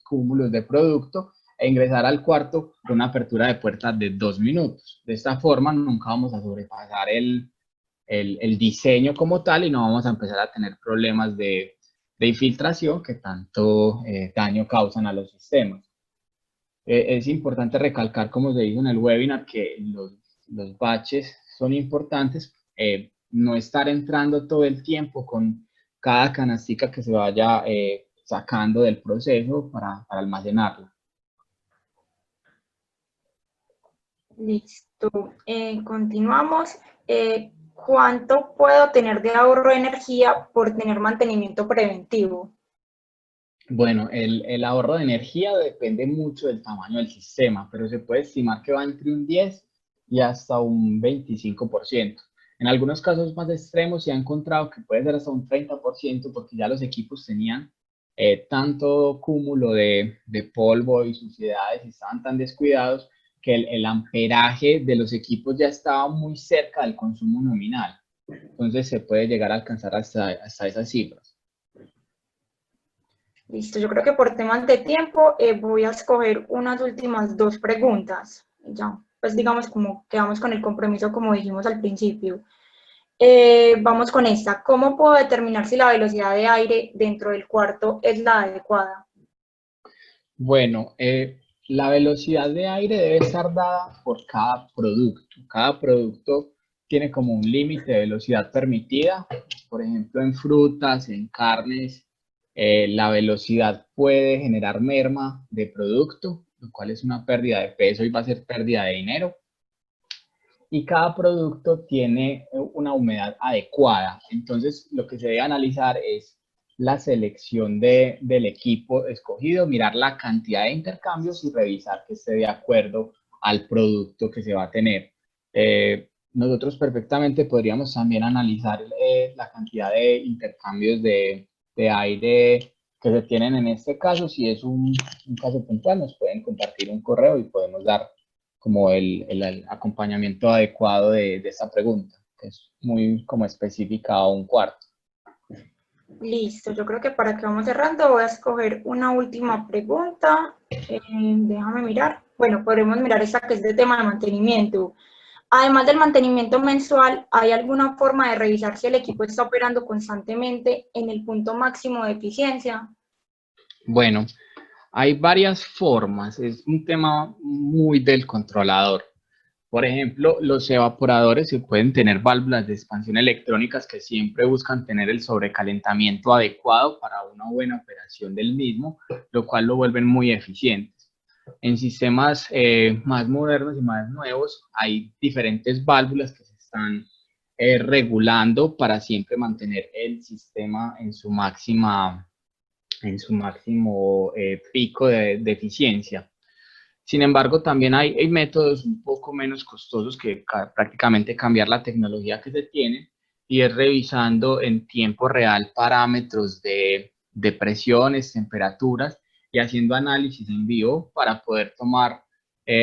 cúmulos de producto e ingresar al cuarto con una apertura de puertas de 2 minutos. De esta forma nunca vamos a sobrepasar el diseño como tal y no vamos a empezar a tener problemas de infiltración que tanto daño causan a los sistemas. Es importante recalcar, como se dijo en el webinar, que los batches son importantes, no estar entrando todo el tiempo con cada canastica que se vaya sacando del proceso para almacenarla. Listo. Continuamos. ¿Cuánto puedo tener de ahorro de energía por tener mantenimiento preventivo? Bueno, el ahorro de energía depende mucho del tamaño del sistema, pero se puede estimar que va entre un 10 y hasta un 25%. En algunos casos más extremos se ha encontrado que puede ser hasta un 30% porque ya los equipos tenían tanto cúmulo de polvo y suciedades y estaban tan descuidados que el amperaje de los equipos ya estaba muy cerca del consumo nominal. Entonces se puede llegar a alcanzar hasta esas cifras. Listo, yo creo que por temas de tiempo voy a escoger unas últimas 2 preguntas. Ya, pues digamos como quedamos con el compromiso como dijimos al principio. Vamos con esta. ¿Cómo puedo determinar si la velocidad de aire dentro del cuarto es la adecuada? Bueno, la velocidad de aire debe estar dada por cada producto. Cada producto tiene como un límite de velocidad permitida. Por ejemplo, en frutas, en carnes, la velocidad puede generar merma de producto lo cual es una pérdida de peso y va a ser pérdida de dinero. Y cada producto tiene una humedad adecuada. Entonces, lo que se debe analizar es la selección del equipo escogido, mirar la cantidad de intercambios y revisar que esté de acuerdo al producto que se va a tener. Nosotros perfectamente podríamos también analizar la cantidad de intercambios de aire que se tienen en este caso. Si es un caso puntual, nos pueden compartir un correo y podemos dar como el acompañamiento adecuado de esta pregunta, que es muy como específica a un cuarto. Listo, yo creo que para que vamos cerrando voy a escoger una última pregunta. Déjame mirar. Bueno, podremos mirar esta que es de tema de mantenimiento. Además del mantenimiento mensual, ¿hay alguna forma de revisar si el equipo está operando constantemente en el punto máximo de eficiencia? Bueno, hay varias formas. Es un tema muy del controlador. Por ejemplo, los evaporadores se pueden tener válvulas de expansión electrónicas que siempre buscan tener el sobrecalentamiento adecuado para una buena operación del mismo, lo cual lo vuelven muy eficientes. En sistemas más modernos y más nuevos hay diferentes válvulas que se están regulando para siempre mantener el sistema en su máximo pico de eficiencia. Sin embargo, también hay métodos un poco menos costosos que prácticamente cambiar la tecnología que se tiene y es revisando en tiempo real parámetros de presiones, temperaturas y haciendo análisis en vivo para poder tomar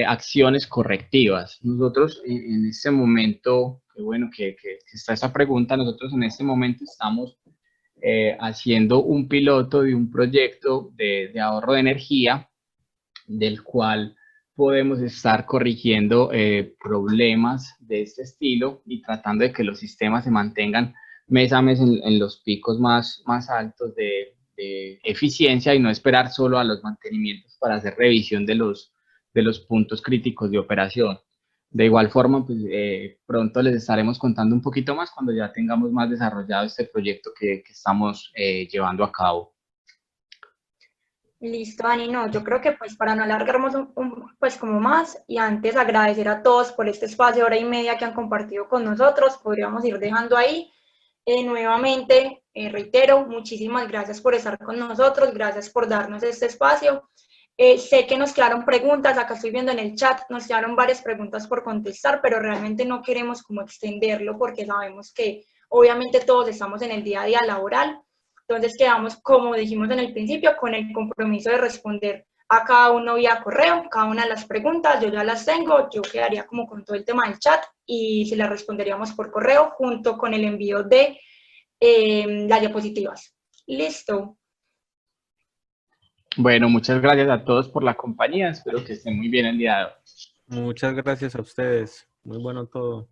acciones correctivas. Nosotros en este momento, qué bueno que está esta pregunta, nosotros en este momento estamos haciendo un piloto de un proyecto de ahorro de energía del cual podemos estar corrigiendo problemas de este estilo y tratando de que los sistemas se mantengan mes a mes en los picos más altos de eficiencia y no esperar solo a los mantenimientos para hacer revisión de los puntos críticos de operación. De igual forma, pues, pronto les estaremos contando un poquito más cuando ya tengamos más desarrollado este proyecto que estamos llevando a cabo. Listo, Dani, no, yo creo que pues para no alargarnos pues como más y antes agradecer a todos por este espacio de hora y media que han compartido con nosotros, podríamos ir dejando ahí. Nuevamente, reitero, muchísimas gracias por estar con nosotros, gracias por darnos este espacio. Sé que nos quedaron preguntas, acá estoy viendo en el chat, nos quedaron varias preguntas por contestar, pero realmente no queremos como extenderlo porque sabemos que obviamente todos estamos en el día a día laboral. Entonces quedamos, como dijimos en el principio, con el compromiso de responder a cada uno vía correo, cada una de las preguntas, yo ya las tengo, yo quedaría como con todo el tema del chat y se las responderíamos por correo junto con el envío de las diapositivas. Listo. Bueno, muchas gracias a todos por la compañía, espero que estén muy bien el día de hoy. Muchas gracias a ustedes. Muy bueno todo.